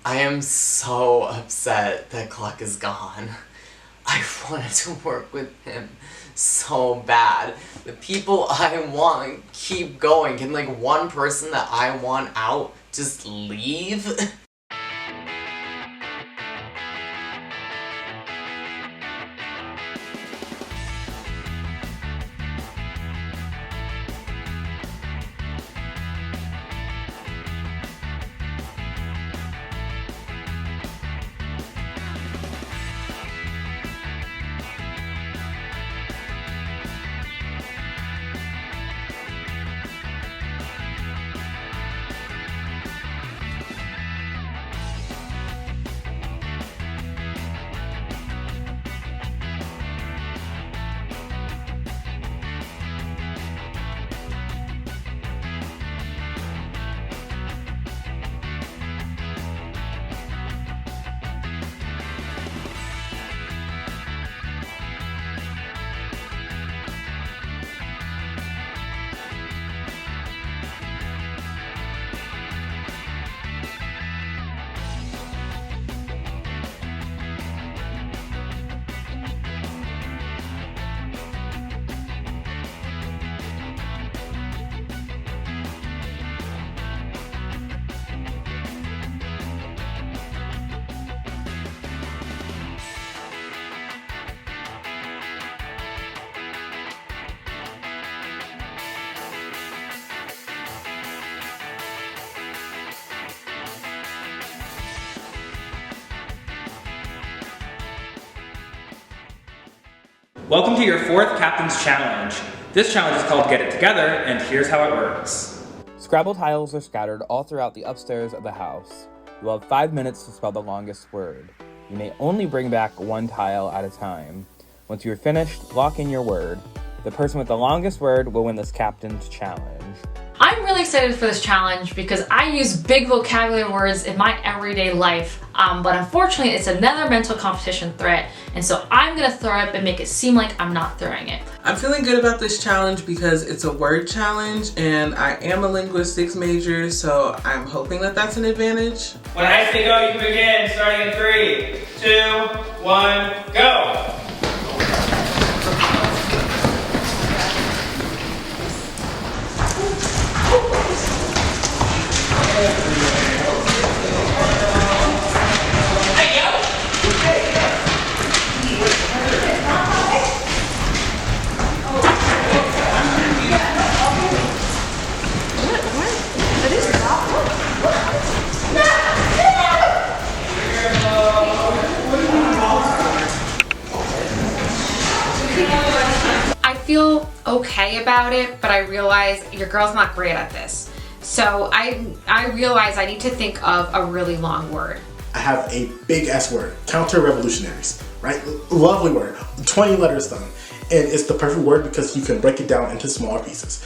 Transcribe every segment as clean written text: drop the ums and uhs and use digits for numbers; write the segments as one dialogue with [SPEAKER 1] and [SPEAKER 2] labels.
[SPEAKER 1] I am so upset that Cluck is gone. I wanted to work with him so bad. The people I want keep going. Can like one person that I want out just leave?
[SPEAKER 2] Welcome to your fourth Captain's Challenge. This challenge is called Get It Together, and here's how it works.
[SPEAKER 3] Scrabble tiles are scattered all throughout the upstairs of the house. You will have 5 minutes to spell the longest word. You may only bring back one tile at a time. Once you are finished, lock in your word. The person with the longest word will win this Captain's Challenge.
[SPEAKER 4] I'm really excited for this challenge because I use big vocabulary words in my everyday life, but unfortunately it's another mental competition threat, and so I'm gonna throw it and make it seem like I'm not throwing it.
[SPEAKER 5] I'm feeling good about this challenge because it's a word challenge and I am a linguistics major, so I'm hoping that that's an advantage.
[SPEAKER 2] When I say go, you can begin, starting in 3, 2, 1, go!
[SPEAKER 4] I feel okay about it, but I realize your girl's not great at this. So I realize I need to think of a really long word.
[SPEAKER 6] I have a big S word, counter-revolutionaries, right? Lovely word, 20 letters done. And it's the perfect word because you can break it down into smaller pieces.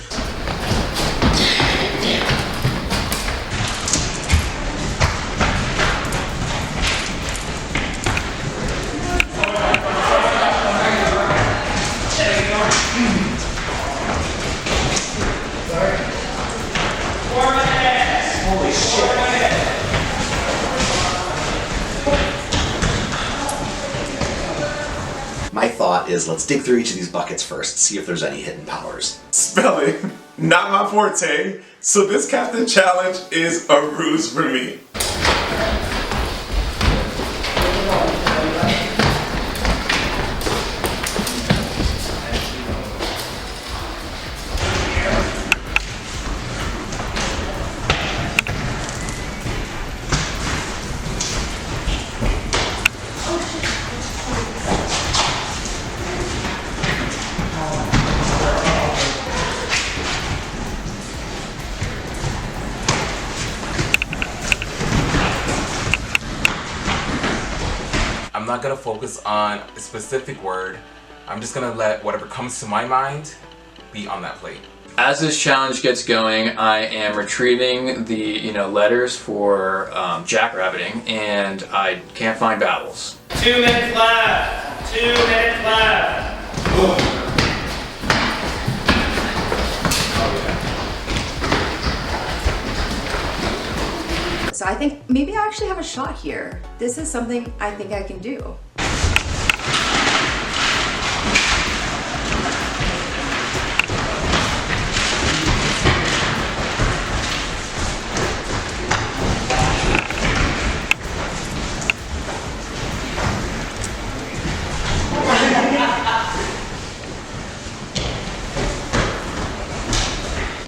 [SPEAKER 7] My thought is let's dig through each of these buckets first, see if there's any hidden powers.
[SPEAKER 8] Spelling, not my forte, so this Captain Challenge is a ruse for me.
[SPEAKER 1] I'm not gonna focus on a specific word. I'm just gonna let whatever comes to my mind be on that plate.
[SPEAKER 9] As this challenge gets going, I am retrieving the letters for jackrabbiting, and I can't find vowels.
[SPEAKER 2] 2 minutes left! 2 minutes left!
[SPEAKER 10] So I think maybe I actually have a shot here. This is something I think I can do.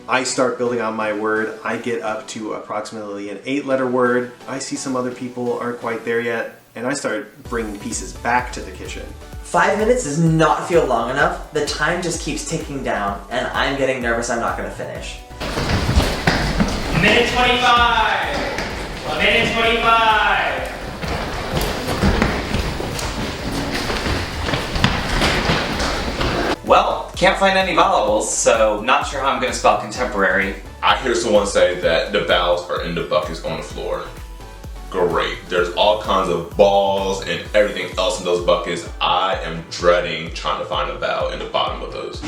[SPEAKER 11] I start building out my word. I get up to approximately an 8-letter word. I see some other people aren't quite there yet, and I start bringing pieces back to the kitchen.
[SPEAKER 12] 5 minutes does not feel long enough. The time just keeps ticking down, and I'm getting nervous I'm not gonna finish.
[SPEAKER 2] Minute 25! A minute 25!
[SPEAKER 13] Well, can't find any vowels, so not sure how I'm gonna spell contemporary.
[SPEAKER 8] I hear someone say that the vowels are in the buckets on the floor. Great. There's all kinds of balls and everything else in those buckets. I am dreading trying to find a vowel in the bottom of those.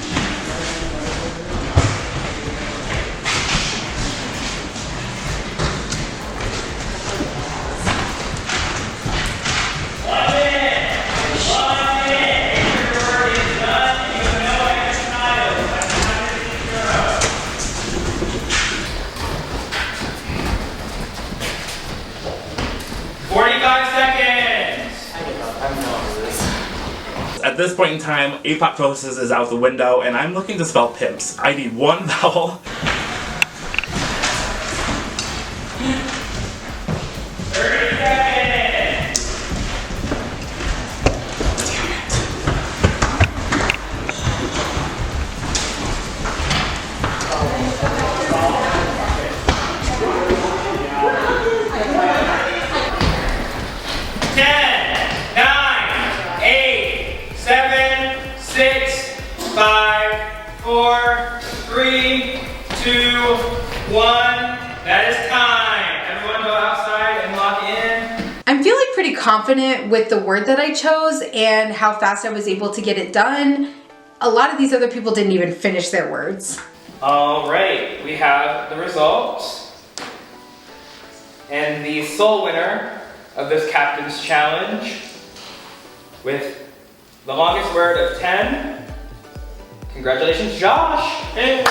[SPEAKER 14] At this point in time, apoptosis is out the window, and I'm looking to spell pimps. I need one vowel.
[SPEAKER 10] I'm feeling pretty confident with the word that I chose and how fast I was able to get it done. A lot of these other people didn't even finish their words.
[SPEAKER 2] All right, we have the results. And the sole winner of this captain's challenge with the longest word of 10, congratulations, Josh. Hey.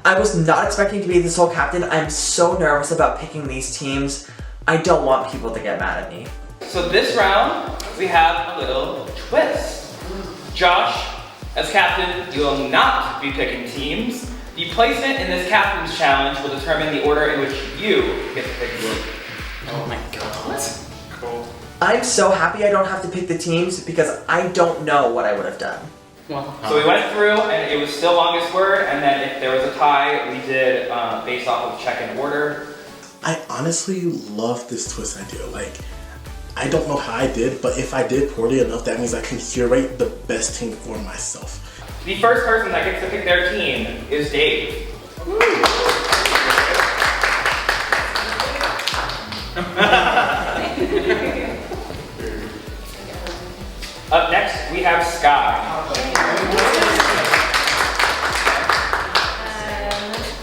[SPEAKER 12] I was not expecting to be the sole captain. I'm so nervous about picking these teams. I don't want people to get mad at me.
[SPEAKER 2] So this round, we have a little twist. Josh, as captain, you will not be picking teams. The placement in this captain's challenge will determine the order in which you get to pick your.
[SPEAKER 13] Oh my god.
[SPEAKER 2] Cool.
[SPEAKER 12] I'm so happy I don't have to pick the teams because I don't know what I would have done.
[SPEAKER 2] So we went through and it was still longest word, and then if there was a tie, we did based off of check in order.
[SPEAKER 6] I honestly love this twist idea. Like, I don't know how I did, but if I did poorly enough, that means I can curate the best team for myself.
[SPEAKER 2] The first person that gets to pick their team is Dave. Up next, we have Sky.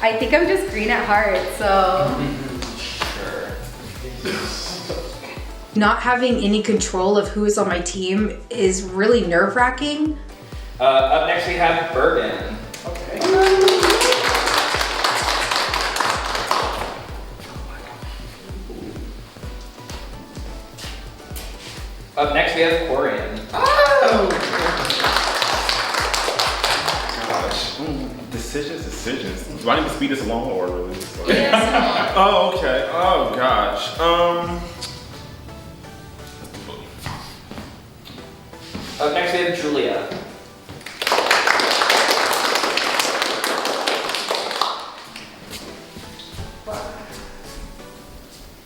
[SPEAKER 10] I think I'm just green at heart, so. Not having any control of who is on my team is really nerve-wracking.
[SPEAKER 2] Up next, we have Bergen. Up next, we have Corian.
[SPEAKER 8] Oh! Gosh. Decisions. Do I need to speed this along or really?
[SPEAKER 10] Yes.
[SPEAKER 8] Oh, okay. Oh, gosh.
[SPEAKER 2] Up next, we have Julia.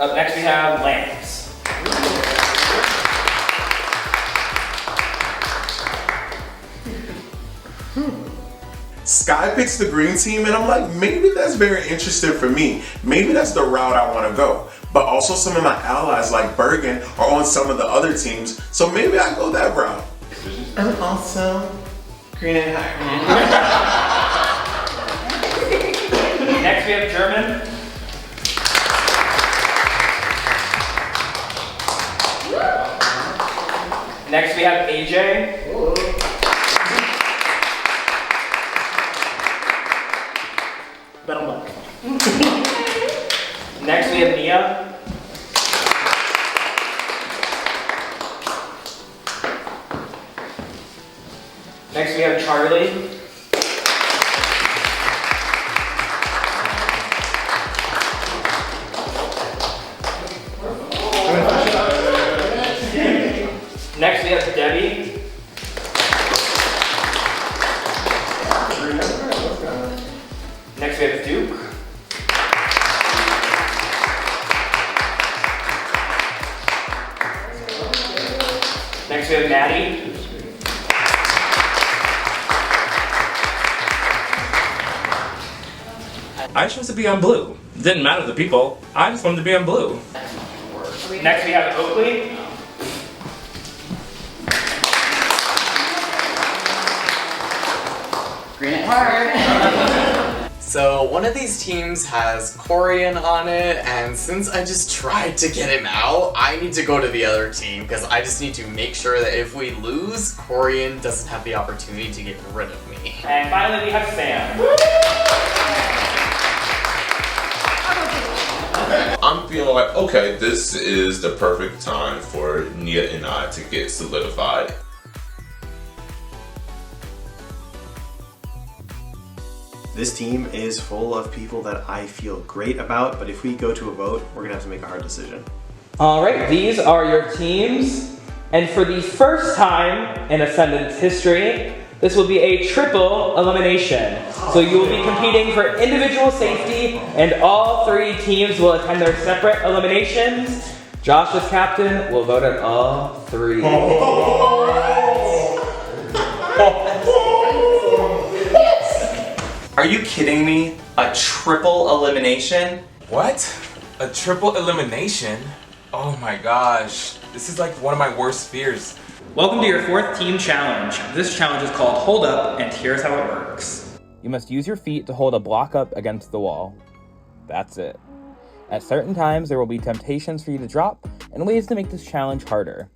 [SPEAKER 2] Up next, we have Lance.
[SPEAKER 8] Sky picks the green team, and I'm like, maybe that's very interesting for me. Maybe that's the route I want to go. But also some of my allies like Bergen are on some of the other teams, so maybe I go that route. And also, green and high.
[SPEAKER 2] we have German. Next we have AJ. Next we have Nia. Next we have Charlie. Next we have Debbie. Next we have Duke. Next we have Maddie.
[SPEAKER 14] I chose to be on blue. Didn't matter the people. I just wanted to be on blue.
[SPEAKER 2] Next we have Oakley.
[SPEAKER 1] Green heart. So one of these teams has Corian on it, and since I just tried to get him out, I need to go to the other team because I just need to make sure that if we lose, Corian doesn't have the opportunity to get rid of me.
[SPEAKER 2] And finally we have Sam.
[SPEAKER 8] I'm feeling like, okay, this is the perfect time for Nia and I to get solidified.
[SPEAKER 11] This team is full of people that I feel great about, but if we go to a vote, we're gonna have to make a hard decision.
[SPEAKER 2] Alright, these are your teams. And for the first time in Ascendance history, this will be a triple elimination. So you will be competing for individual safety, and all three teams will attend their separate eliminations. Josh as captain will vote at all three.
[SPEAKER 13] Are you kidding me? A triple elimination?
[SPEAKER 15] What? A triple elimination? Oh my gosh. This is like one of my worst fears.
[SPEAKER 2] Welcome to your fourth team challenge. This challenge is called Hold Up, and here's how it works.
[SPEAKER 3] You must use your feet to hold a block up against the wall. That's it. At certain times, there will be temptations for you to drop and ways to make this challenge harder.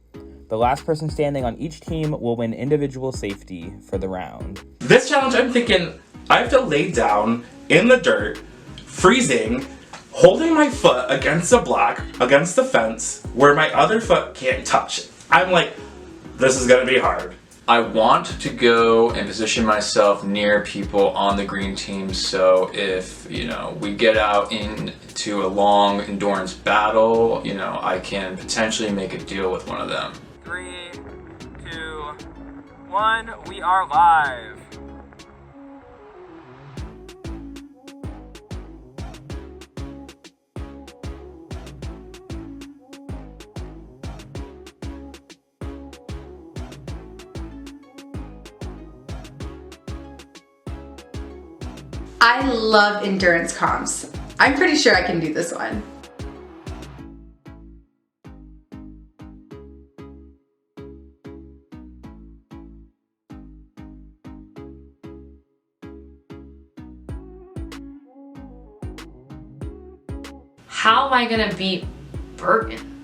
[SPEAKER 3] The last person standing on each team will win individual safety for the round.
[SPEAKER 14] This challenge, I'm thinking, I have to lay down in the dirt, freezing, holding my foot against a block, against the fence, where my other foot can't touch. I'm like, this is gonna be hard.
[SPEAKER 9] I want to go and position myself near people on the green team, so if, we get out into a long endurance battle, I can potentially make a deal with one of them.
[SPEAKER 15] 3, 2, 1, we are live.
[SPEAKER 10] I love endurance comps. I'm pretty sure I can do this one.
[SPEAKER 4] How am I gonna beat Bergen?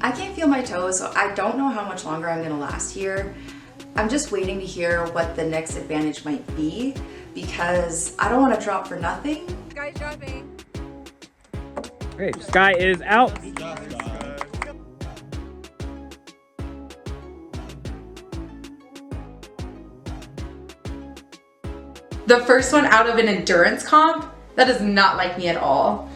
[SPEAKER 16] I can't feel my toes, so I don't know how much longer I'm gonna last here. I'm just waiting to hear what the next advantage might be because I don't want to drop for nothing.
[SPEAKER 17] Sky's dropping.
[SPEAKER 2] Okay, Sky is out.
[SPEAKER 10] The first one out of an endurance comp? That is not like me at all.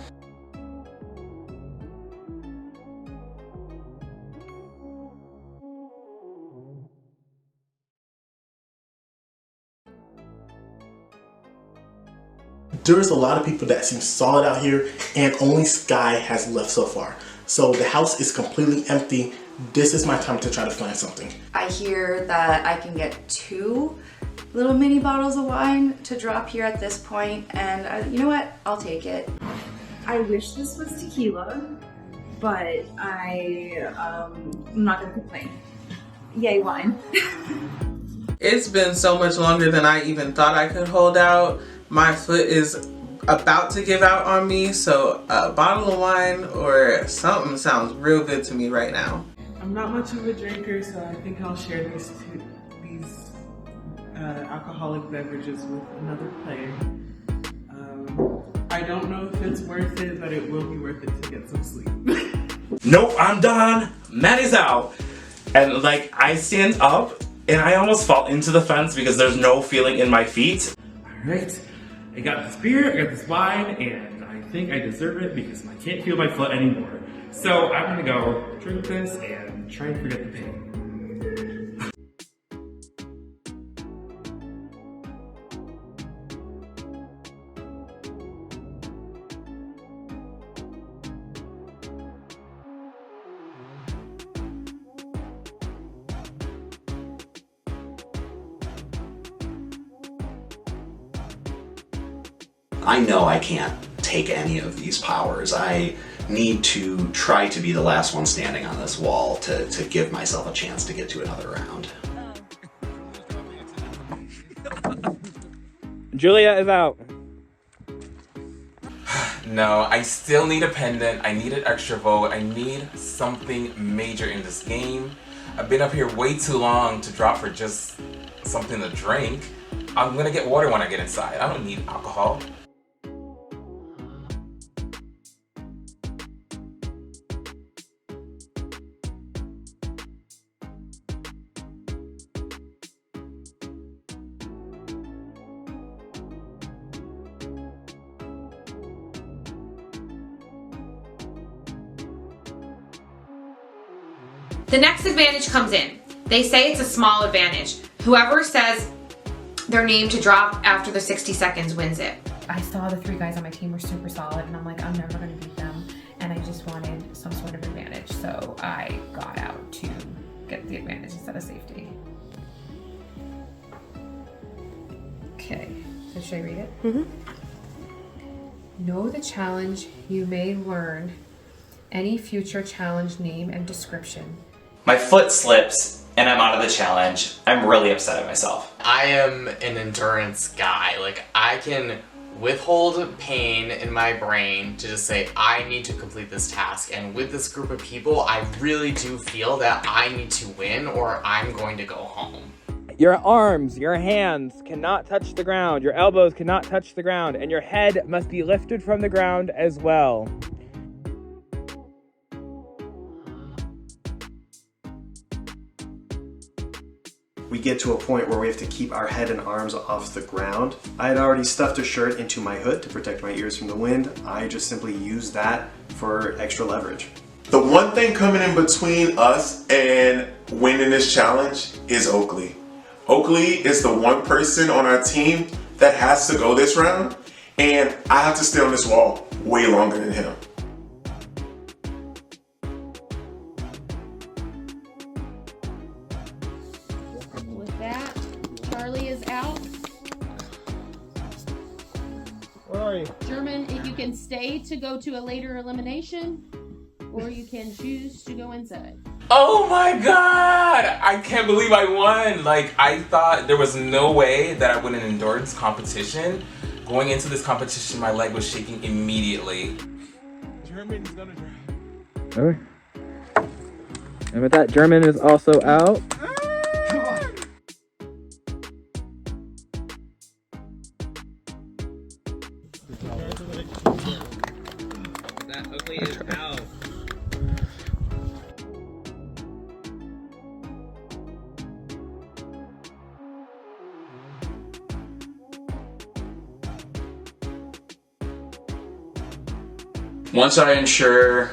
[SPEAKER 6] There's a lot of people that seem solid out here, and only Sky has left so far. So the house is completely empty. this is my time to try to find something.
[SPEAKER 16] I hear that I can get 2 little mini bottles of wine to drop here at this point, and you know what? I'll take it.
[SPEAKER 17] I wish this was tequila, but I'm not gonna complain. Yay, wine.
[SPEAKER 5] It's been so much longer than I even thought I could hold out. My foot is about to give out on me, so a bottle of wine or something sounds real good to me right now.
[SPEAKER 18] I'm not much of a drinker, so I think I'll share these alcoholic beverages with another player. I don't know if it's worth it, but it will be worth it to get some sleep.
[SPEAKER 14] Nope, I'm done. Maddie's out. And like, I stand up and I almost fall into the fence because there's no feeling in my feet.
[SPEAKER 18] All right, I got this beer, I got this wine, and I think I deserve it because I can't feel my foot anymore. So I'm gonna go drink this and try and forget the pain.
[SPEAKER 7] I know I can't take any of these powers. I need to try to be the last one standing on this wall to give myself a chance to get to another round.
[SPEAKER 3] Julia is out.
[SPEAKER 15] No, I still need a pendant. I need an extra vote. I need something major in this game. I've been up here way too long to drop for just something to drink. I'm gonna get water when I get inside. I don't need alcohol.
[SPEAKER 19] The next advantage comes in. They say it's a small advantage. Whoever says their name to drop after the 60 seconds wins it.
[SPEAKER 20] I saw the 3 guys on my team were super solid and I'm like, I'm never gonna beat them. And I just wanted some sort of advantage. So I got out to get the advantage instead of safety. Okay, so should I read it?
[SPEAKER 10] Mm-hmm.
[SPEAKER 20] Know the challenge you may learn. Any future challenge name and description.
[SPEAKER 13] My foot slips and I'm out of the challenge. I'm really upset at myself.
[SPEAKER 1] I am an endurance guy. Like, I can withhold pain in my brain to just say, I need to complete this task. And with this group of people, I really do feel that I need to win or I'm going to go home.
[SPEAKER 3] Your arms, your hands cannot touch the ground, your elbows cannot touch the ground, and your head must be lifted from the ground as well.
[SPEAKER 11] We get to a point where we have to keep our head and arms off the ground. I had already stuffed a shirt into my hood to protect my ears from the wind. I just simply used that for extra leverage.
[SPEAKER 8] The one thing coming in between us and winning this challenge is Oakley. Oakley is the one person on our team that has to go this round, and I have to stay on this wall way longer than him.
[SPEAKER 21] With that, Charlie is out.
[SPEAKER 3] Where are you?
[SPEAKER 21] German, if you can stay to go to a later elimination, or you can choose to go inside.
[SPEAKER 15] Oh my god! I can't believe I won! Like, I thought there was no way that I win an endurance competition. Going into this competition, my leg was shaking immediately.
[SPEAKER 3] German's gonna drive. Okay. And with that, German is also out.
[SPEAKER 2] That Oakley is out.
[SPEAKER 9] Once I ensure,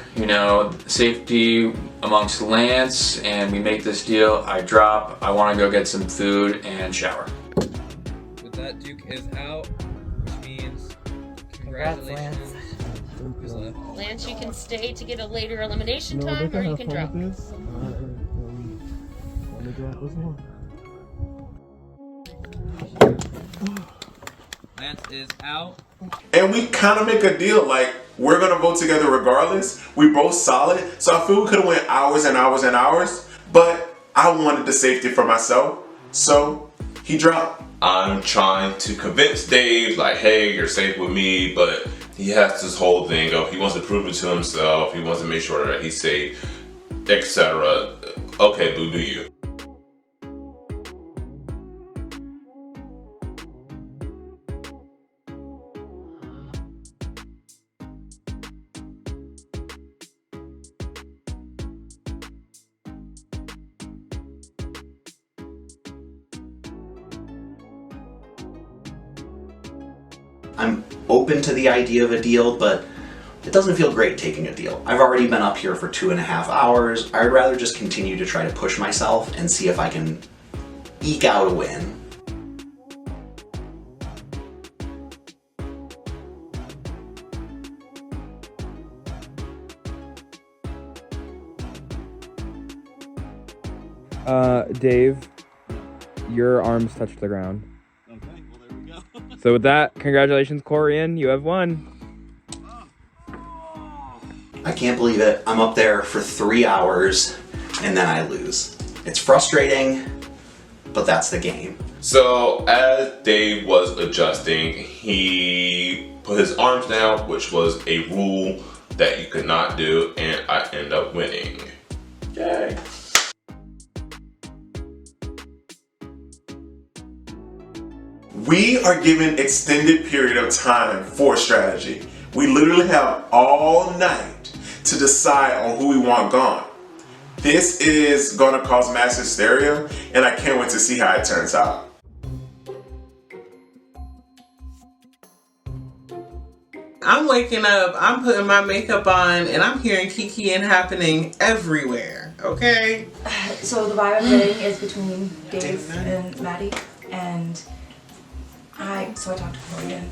[SPEAKER 9] safety amongst Lance and we make this deal, I drop. I want to go get some food and shower.
[SPEAKER 2] With that, Duke is out, which means congratulations.
[SPEAKER 21] Lance, you can stay to get a later elimination time, or you can drop.
[SPEAKER 2] Lance is out.
[SPEAKER 8] And we kind of make a deal, like, we're gonna vote together regardless. We both solid, so I feel we could have went hours and hours and hours, but I wanted the safety for myself, so he dropped. I'm trying to convince Dave, like, hey, you're safe with me, but he has this whole thing of he wants to prove it to himself, he wants to make sure that he's safe, etc. Okay, boo, do you?
[SPEAKER 7] I'm open to the idea of a deal, but it doesn't feel great taking a deal. I've already been up here for 2.5 hours. I'd rather just continue to try to push myself and see if I can eke out a win.
[SPEAKER 3] Dave, your arms touched the ground. So with that, congratulations, Corian. You have won.
[SPEAKER 7] I can't believe it. I'm up there for 3 hours and then I lose. It's frustrating, but that's the game.
[SPEAKER 8] So as Dave was adjusting, he put his arms down, which was a rule that you could not do, and I end up winning. Yay. We are given extended period of time for strategy. We literally have all night to decide on who we want gone. This is gonna cause mass hysteria, and I can't wait to see how it turns out.
[SPEAKER 5] I'm waking up, I'm putting my makeup on, and I'm hearing kikiing happening everywhere, okay?
[SPEAKER 16] So the vibe I'm getting is between Dave and Maddie, and I talked to Corian.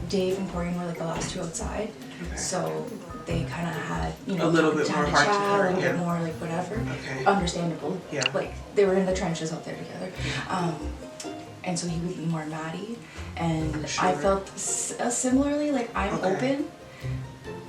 [SPEAKER 16] Dave and Corian were like the last two outside, so they kind of had, you know,
[SPEAKER 5] a little bit more heart to heart,
[SPEAKER 16] a little bit more like whatever.
[SPEAKER 5] Okay.
[SPEAKER 16] Understandable.
[SPEAKER 5] Yeah.
[SPEAKER 16] Like they were in the trenches out there together. And so he would be more Maddie, and I felt similarly like I'm open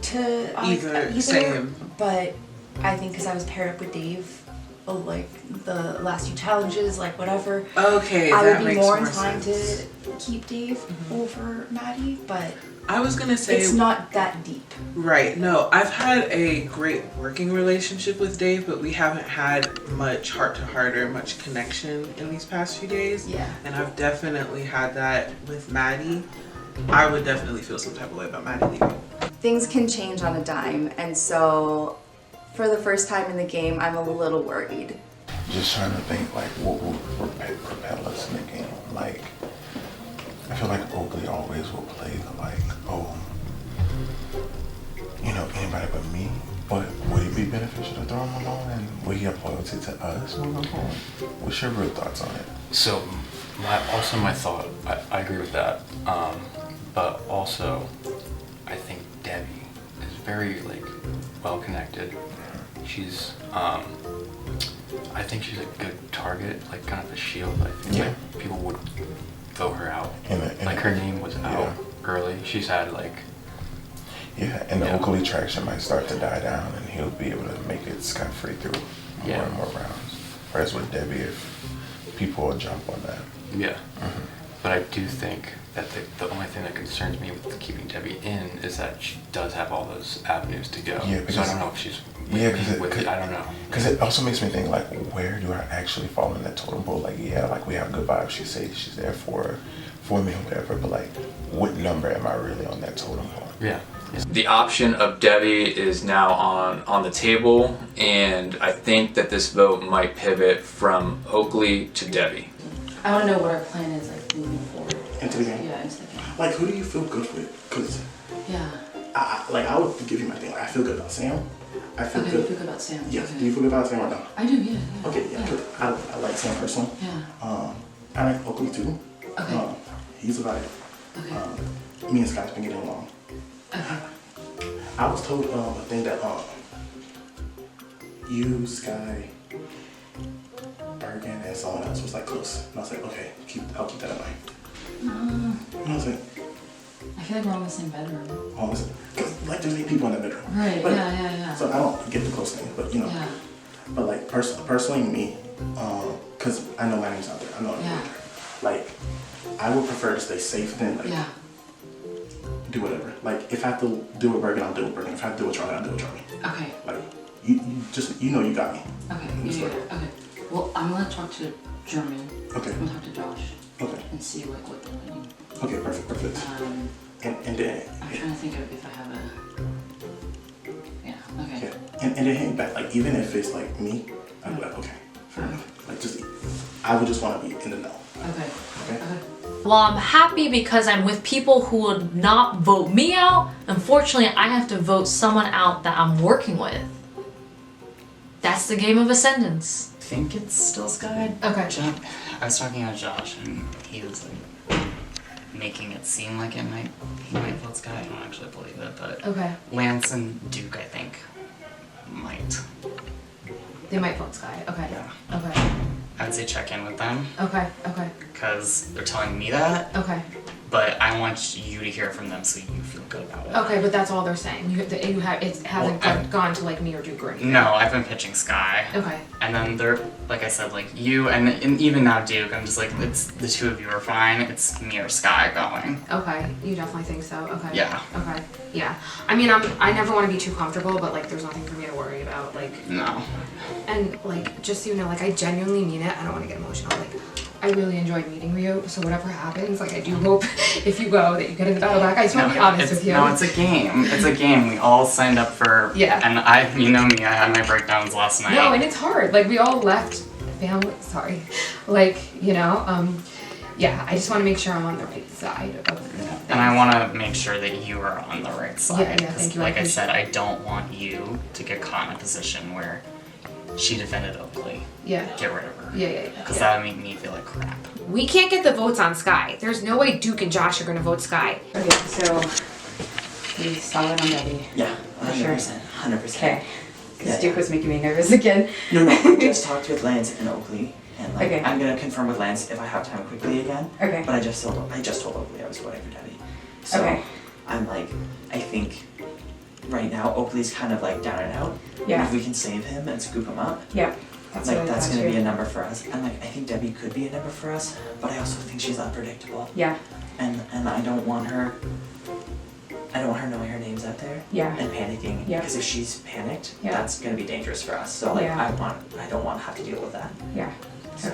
[SPEAKER 16] to either,
[SPEAKER 5] same.
[SPEAKER 16] but I think because I was paired up with Dave, like the last few challenges, like whatever.
[SPEAKER 5] Okay,
[SPEAKER 16] I
[SPEAKER 5] that
[SPEAKER 16] would be
[SPEAKER 5] makes
[SPEAKER 16] more
[SPEAKER 5] more
[SPEAKER 16] inclined
[SPEAKER 5] sense.
[SPEAKER 16] to keep Dave over Maddie, but
[SPEAKER 5] I was gonna say
[SPEAKER 16] it's not that deep.
[SPEAKER 5] Right. No, I've had a great working relationship with Dave, but we haven't had much heart to heart or much connection in these past few days.
[SPEAKER 16] Yeah.
[SPEAKER 5] And I've definitely had that with Maddie. I would definitely feel some type of way about Maddie leaving.
[SPEAKER 16] Things can change on a dime, and so for the first time in the game, I'm a little worried.
[SPEAKER 6] Just trying to think like what will propel us in the game. Like, I feel like Oakley always will play the like, oh, you know, anybody but me. But would it be beneficial to throw him alone, and would he have loyalty to us moving forward? What's your real thoughts on it?
[SPEAKER 12] So, my thought, I agree with that. But also, I think Debbie is very like well connected. She's I think she's a good target, like kind of a shield. I think like people would vote her out. Like her name was out early. She's had like
[SPEAKER 6] and the Oakley traction might start to die down, and he'll be able to make it scot-free through more and more rounds. Whereas with Debbie, if people will jump on that.
[SPEAKER 12] Yeah. But I do think that the only thing that concerns me with keeping Debbie in is that she does have all those avenues to go.
[SPEAKER 6] Yeah, because
[SPEAKER 12] so I don't know if she's I don't know.
[SPEAKER 6] Because it also makes me think like, where do I actually fall in that totem pole? Like, yeah, like we have good vibes. She says she's there for me or whatever. But like, what number am I really on that totem pole?
[SPEAKER 12] Yeah.
[SPEAKER 9] The option of Debbie is now on the table, and I think that this vote might pivot from Oakley to Debbie.
[SPEAKER 22] I want to know what our plan is like moving forward.
[SPEAKER 6] Into the game?
[SPEAKER 22] Yeah, into the game.
[SPEAKER 6] Like, who do you feel good with? Because I would give you my thing. Like, I feel good about Sam. I feel
[SPEAKER 22] okay,
[SPEAKER 6] good.
[SPEAKER 22] you feel good about Sam.
[SPEAKER 6] Yes.
[SPEAKER 22] Okay.
[SPEAKER 6] Do you feel good about Sam or no?
[SPEAKER 22] I do, yeah.
[SPEAKER 6] Okay, yeah. I like Sam personally.
[SPEAKER 22] Yeah.
[SPEAKER 6] I like Oakley too.
[SPEAKER 22] Okay.
[SPEAKER 6] He's a vibe.
[SPEAKER 22] Okay.
[SPEAKER 4] me and Sky's been getting along. I was told a thing that you, Sky, Bergen, and someone else was like close. And I was like, okay, I'll keep that in mind. And I was like,
[SPEAKER 22] I feel like we're all in the same bedroom.
[SPEAKER 4] oh, listen, because like there's 8 people in the bedroom.
[SPEAKER 22] Right,
[SPEAKER 4] but,
[SPEAKER 22] yeah.
[SPEAKER 4] So I don't get the close thing, but you know.
[SPEAKER 22] Yeah.
[SPEAKER 4] But like personally me, because I know my name's out there. I know I'm out there. Like, I would prefer to stay safe than like do whatever. Like if I have to do with Bergen, I'll do with Bergen. If I have to do with Charlie, I'll do with Charlie.
[SPEAKER 22] Okay.
[SPEAKER 4] Like you just you got me.
[SPEAKER 22] Okay. Yeah. Okay. Well, I'm gonna talk to German.
[SPEAKER 4] Okay.
[SPEAKER 22] I'm gonna talk to Josh.
[SPEAKER 4] Okay.
[SPEAKER 22] And see like what they're doing.
[SPEAKER 4] Okay. Perfect. And then
[SPEAKER 22] I'm trying to think of if I have a. Yeah. Okay.
[SPEAKER 4] yeah. And then hang back. Like even if it's like me, I'd be like okay, fair enough. Like just I would just want to be in the know.
[SPEAKER 22] Okay.
[SPEAKER 17] Well, I'm happy because I'm with people who would not vote me out. Unfortunately, I have to vote someone out that I'm working with. That's the game of Ascendance.
[SPEAKER 13] I think it's still Sky.
[SPEAKER 17] Okay.
[SPEAKER 13] I was talking to Josh and he was like making it seem like he might vote Sky. I don't actually believe it, but
[SPEAKER 17] Okay.
[SPEAKER 13] Lance and Duke, I think, might.
[SPEAKER 17] They might vote Sky. Okay.
[SPEAKER 13] Yeah.
[SPEAKER 17] Okay.
[SPEAKER 13] I'd say check in with them.
[SPEAKER 17] Okay.
[SPEAKER 13] Because they're telling me that.
[SPEAKER 17] Okay.
[SPEAKER 13] But I want you to hear from them so you feel good about it.
[SPEAKER 17] Okay, but that's all they're saying. It hasn't gone to like me or Duke or anything.
[SPEAKER 13] No, I've been pitching Sky.
[SPEAKER 17] Okay.
[SPEAKER 13] And then they're, like I said, like you and even now Duke, I'm just like, it's the two of you are fine. It's me or Sky going.
[SPEAKER 17] Okay, you definitely think so. Okay.
[SPEAKER 13] Yeah.
[SPEAKER 17] Okay. Yeah. I mean, I never want to be too comfortable, but like, there's nothing for me to worry about. Like.
[SPEAKER 13] No.
[SPEAKER 17] And like, just so you know, like, I genuinely mean it. I don't want to get emotional. Like, I really enjoyed meeting you. So whatever happens, like, I do hope if you go that you get in the battle back. I just want to be honest with you.
[SPEAKER 13] No, it's a game. It's a game. We all signed up for.
[SPEAKER 17] Yeah.
[SPEAKER 13] And you know me. I had my breakdowns last night.
[SPEAKER 17] No, and it's hard. Like, we all left family. Sorry. Like, you know. Yeah. I just want to make sure I'm on the right side of things.
[SPEAKER 13] And I want to make sure that you are on the right side.
[SPEAKER 17] Yeah, thank you.
[SPEAKER 13] Like I said, I don't want you to get caught in a position where she defended Oakley.
[SPEAKER 17] Yeah.
[SPEAKER 13] Get rid of her.
[SPEAKER 17] Yeah.
[SPEAKER 13] Because that would make me feel like crap.
[SPEAKER 19] We can't get the votes on Sky. There's no way Duke and Josh are gonna vote Sky.
[SPEAKER 22] Okay, so you solid on Debbie?
[SPEAKER 23] Yeah, 100%. 100%.
[SPEAKER 22] Okay. Because
[SPEAKER 23] Yeah,
[SPEAKER 22] Duke was making me nervous again.
[SPEAKER 23] No, I just talked with Lance and Oakley, and like
[SPEAKER 22] Okay.
[SPEAKER 23] I'm gonna confirm with Lance if I have time quickly again.
[SPEAKER 22] Okay.
[SPEAKER 23] But I just told Oakley I was voting for Debbie. So
[SPEAKER 22] Okay.
[SPEAKER 23] I'm like, I think right now Oakley's kind of like down and out.
[SPEAKER 22] Yeah.
[SPEAKER 23] And if we can save him and scoop him up.
[SPEAKER 22] Yeah. That's
[SPEAKER 23] like
[SPEAKER 22] what I
[SPEAKER 23] that's
[SPEAKER 22] thought
[SPEAKER 23] gonna be
[SPEAKER 22] too.
[SPEAKER 23] a number for us. And like I think Debbie could be a number for us, but I also think she's unpredictable.
[SPEAKER 22] Yeah.
[SPEAKER 23] And I don't want her knowing her name's out there.
[SPEAKER 22] Yeah.
[SPEAKER 23] And panicking.
[SPEAKER 22] Yeah.
[SPEAKER 23] Because if she's panicked,
[SPEAKER 22] Yeah.
[SPEAKER 23] that's gonna be dangerous for us. So like
[SPEAKER 22] Yeah.
[SPEAKER 23] I don't want to have to deal with that.
[SPEAKER 22] Yeah.
[SPEAKER 23] So,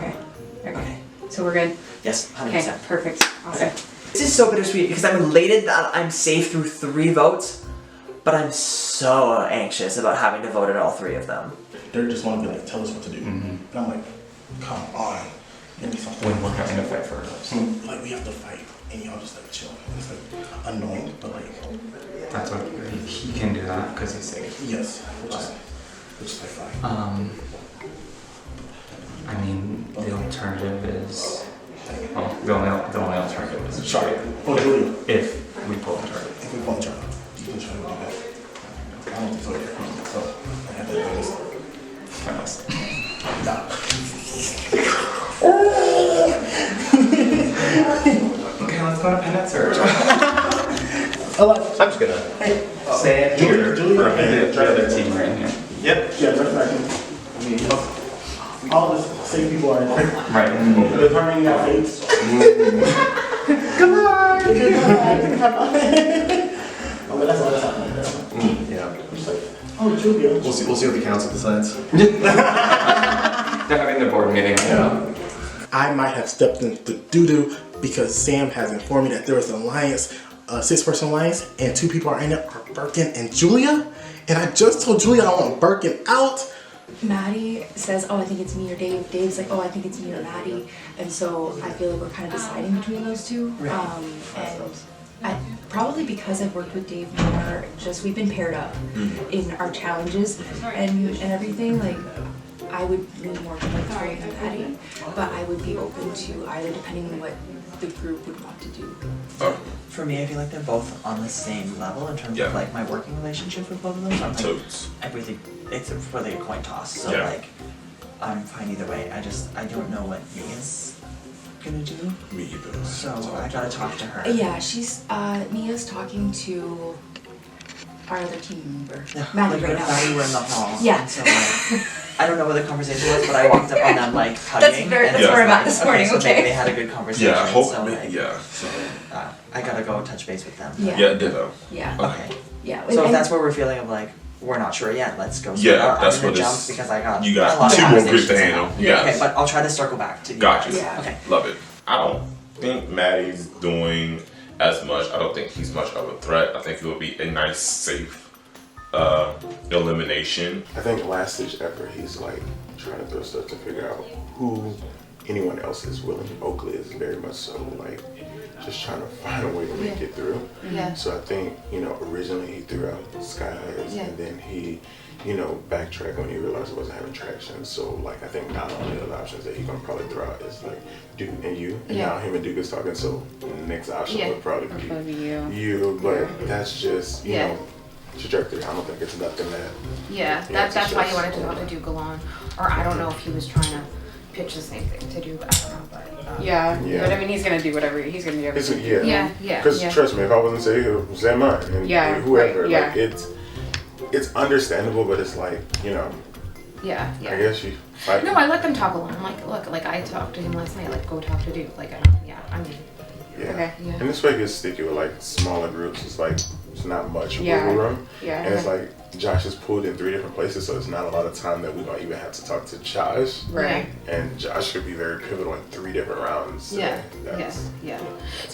[SPEAKER 22] Okay. So we're good?
[SPEAKER 23] Yes, 100%.
[SPEAKER 22] Okay, perfect. Awesome.
[SPEAKER 23] This is so bittersweet because I'm elated that I'm safe through 3 votes, but I'm so anxious about having to vote at all 3 of them.
[SPEAKER 4] They just want to be like, tell us what to do. And I'm like, come on. Give me something.
[SPEAKER 12] When we're having to fight for us.
[SPEAKER 4] Like, we have to fight. And y'all just like chill. And it's like annoying, but like.
[SPEAKER 12] That's what he can do that because he's safe.
[SPEAKER 4] Yes, which is like fine.
[SPEAKER 12] I mean, the alternative is. Well, the only alternative is
[SPEAKER 4] Charlie. Oh, Julia.
[SPEAKER 12] If we pull Charlie.
[SPEAKER 4] If we pull Charlie. You can try to do that. I don't think so yet. So, I have to do this.
[SPEAKER 12] What else? Okay, let's go to Pennet Search.
[SPEAKER 24] I'm just gonna stand here for a minute.
[SPEAKER 12] The other team right here.
[SPEAKER 24] Yep.
[SPEAKER 4] Yeah, that's right. All the same people are in there.
[SPEAKER 12] Right.
[SPEAKER 4] The harmony got fates. Come on! Oh, but that's all that's happening.
[SPEAKER 24] Yeah.
[SPEAKER 4] I'm just like, oh, Julia.
[SPEAKER 24] We'll see what the council decides.
[SPEAKER 12] They're having their board meeting.
[SPEAKER 4] Yeah. I might have stepped into doo-doo because Sam has informed me that there is an alliance, a 6-person alliance, and 2 people are in it, are Birkin and Julia. And I just told Julia I want Birkin out.
[SPEAKER 22] Maddie says, oh, I think it's me or Dave. Dave's like, oh, I think it's me or Maddie. And so I feel like we're kind of deciding between those two. And probably because I've worked with Dave more, just we've been paired up in our challenges and everything. Like, I would lean more like toward Maddie, but I would be open to either depending on what the group would want to do.
[SPEAKER 23] For me, I feel like they're both on the same level in terms of like my working relationship with both of them. So I'm like, it's really a coin toss. So like, I'm fine either way. I don't know what Nia's gonna do.
[SPEAKER 8] Me either.
[SPEAKER 23] So I gotta talk to her.
[SPEAKER 22] Yeah, she's Nia's talking to our other team member,
[SPEAKER 23] Yeah,
[SPEAKER 22] Maddie,
[SPEAKER 23] like
[SPEAKER 22] right now.
[SPEAKER 23] Maddie were in the hall.
[SPEAKER 22] Yeah.
[SPEAKER 23] And so like, I don't know what the conversation was, but I walked up on them like hugging.
[SPEAKER 22] That's where I'm at this morning.
[SPEAKER 23] So
[SPEAKER 22] Okay.
[SPEAKER 23] they had a good conversation.
[SPEAKER 8] Yeah, I hope.
[SPEAKER 23] So like,
[SPEAKER 8] Yeah.
[SPEAKER 23] I gotta go touch base with them.
[SPEAKER 22] Yeah.
[SPEAKER 8] Yeah, ditto.
[SPEAKER 22] Yeah.
[SPEAKER 23] Okay.
[SPEAKER 22] Yeah.
[SPEAKER 23] So if
[SPEAKER 22] and-
[SPEAKER 23] that's where we're feeling of like, we're not sure yet, let's go.
[SPEAKER 8] Yeah,
[SPEAKER 23] I'm
[SPEAKER 8] that's
[SPEAKER 23] gonna
[SPEAKER 8] what
[SPEAKER 23] jump
[SPEAKER 8] this-
[SPEAKER 23] because I got
[SPEAKER 8] you got
[SPEAKER 23] a lot
[SPEAKER 8] two
[SPEAKER 23] of
[SPEAKER 8] more groups
[SPEAKER 23] conversations
[SPEAKER 8] to handle.
[SPEAKER 23] now.
[SPEAKER 8] You got
[SPEAKER 23] Okay,
[SPEAKER 8] it.
[SPEAKER 23] but I'll try to circle back to you
[SPEAKER 8] Gotcha.
[SPEAKER 23] guys.
[SPEAKER 22] Yeah.
[SPEAKER 23] Okay.
[SPEAKER 8] Love it. I don't think Maddie's doing as much. I don't think he's much of a threat. I think it will be a nice, safe elimination.
[SPEAKER 6] I think last ditch effort, he's like trying to throw stuff to figure out who anyone else is willing. Oakley is very much so like just trying to find a way to make it through.
[SPEAKER 19] Yeah.
[SPEAKER 6] So I think, originally he threw out Skyhighs and then he, backtracked when he realized it wasn't having traction. So like I think now the only other options that he's gonna probably throw out is like Duke and you. And now him and Duke is talking, so the next option would probably be you. But that's just, you know, trajectory. I don't think it's nothing that
[SPEAKER 19] That's why he wanted to talk to Duke alone. Or I don't know if he was trying to pitch the same thing to Duke. I don't know, but
[SPEAKER 10] but I mean, he's gonna do whatever. He's gonna do everything.
[SPEAKER 6] Because trust me, if I wasn't say it was mine and whoever, like it's understandable, but it's like I guess you fight.
[SPEAKER 19] No, I let them talk alone. I'm like, look, like I talked to him last night. Like, go talk to Duke. Like, I mean. Okay. Yeah.
[SPEAKER 6] And this way gets sticky with like smaller groups. It's like it's not much
[SPEAKER 19] Yeah.
[SPEAKER 6] wiggle room.
[SPEAKER 19] Yeah.
[SPEAKER 6] And it's like Josh is pulled in 3 different places, so it's not a lot of time that we don't even have to talk to Josh.
[SPEAKER 19] Right.
[SPEAKER 6] And Josh could be very pivotal in 3 different rounds.
[SPEAKER 19] Yeah.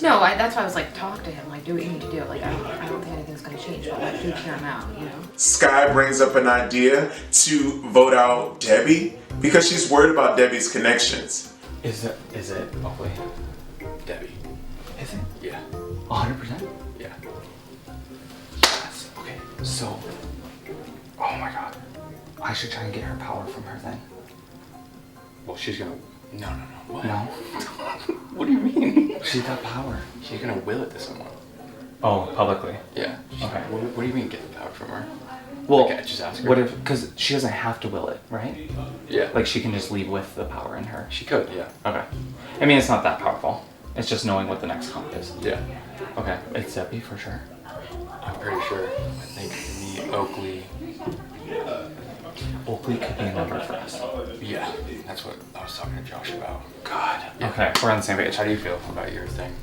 [SPEAKER 19] No, that's why I was like, talk to him. Like, do what you need to do. Like, I don't think anything's gonna change. But like, Duke hear him out.
[SPEAKER 6] Sky brings up an idea to vote out Debbie because she's worried about Debbie's connections.
[SPEAKER 12] Is it Oakley? Debbie.
[SPEAKER 14] Is it?
[SPEAKER 12] Yeah.
[SPEAKER 14] 100%?
[SPEAKER 12] Yeah.
[SPEAKER 14] Yes. Okay. So, oh my god. I should try and get her power from her then.
[SPEAKER 12] Well, she's gonna. No. What?
[SPEAKER 14] No.
[SPEAKER 12] What do you mean?
[SPEAKER 14] She's got power.
[SPEAKER 12] She's gonna will it to someone.
[SPEAKER 14] Oh, publicly?
[SPEAKER 12] Yeah.
[SPEAKER 14] Okay.
[SPEAKER 12] What do you mean get the power from her?
[SPEAKER 14] Well,
[SPEAKER 12] Like, just ask her.
[SPEAKER 14] what if, because she doesn't have to will it, right?
[SPEAKER 12] Yeah.
[SPEAKER 14] Like she can just leave with the power in her.
[SPEAKER 12] She could, yeah.
[SPEAKER 14] Okay. I mean, it's not that powerful. It's just knowing what the next comp is.
[SPEAKER 12] Yeah.
[SPEAKER 14] Okay. It's Debbie for sure.
[SPEAKER 12] I'm pretty sure. I think me, Oakley.
[SPEAKER 14] Oakley could be a number for us.
[SPEAKER 12] Yeah. That's what I was talking to Josh about. God.
[SPEAKER 14] Yeah. Okay, we're on the same page. How do you feel?
[SPEAKER 12] About your thing.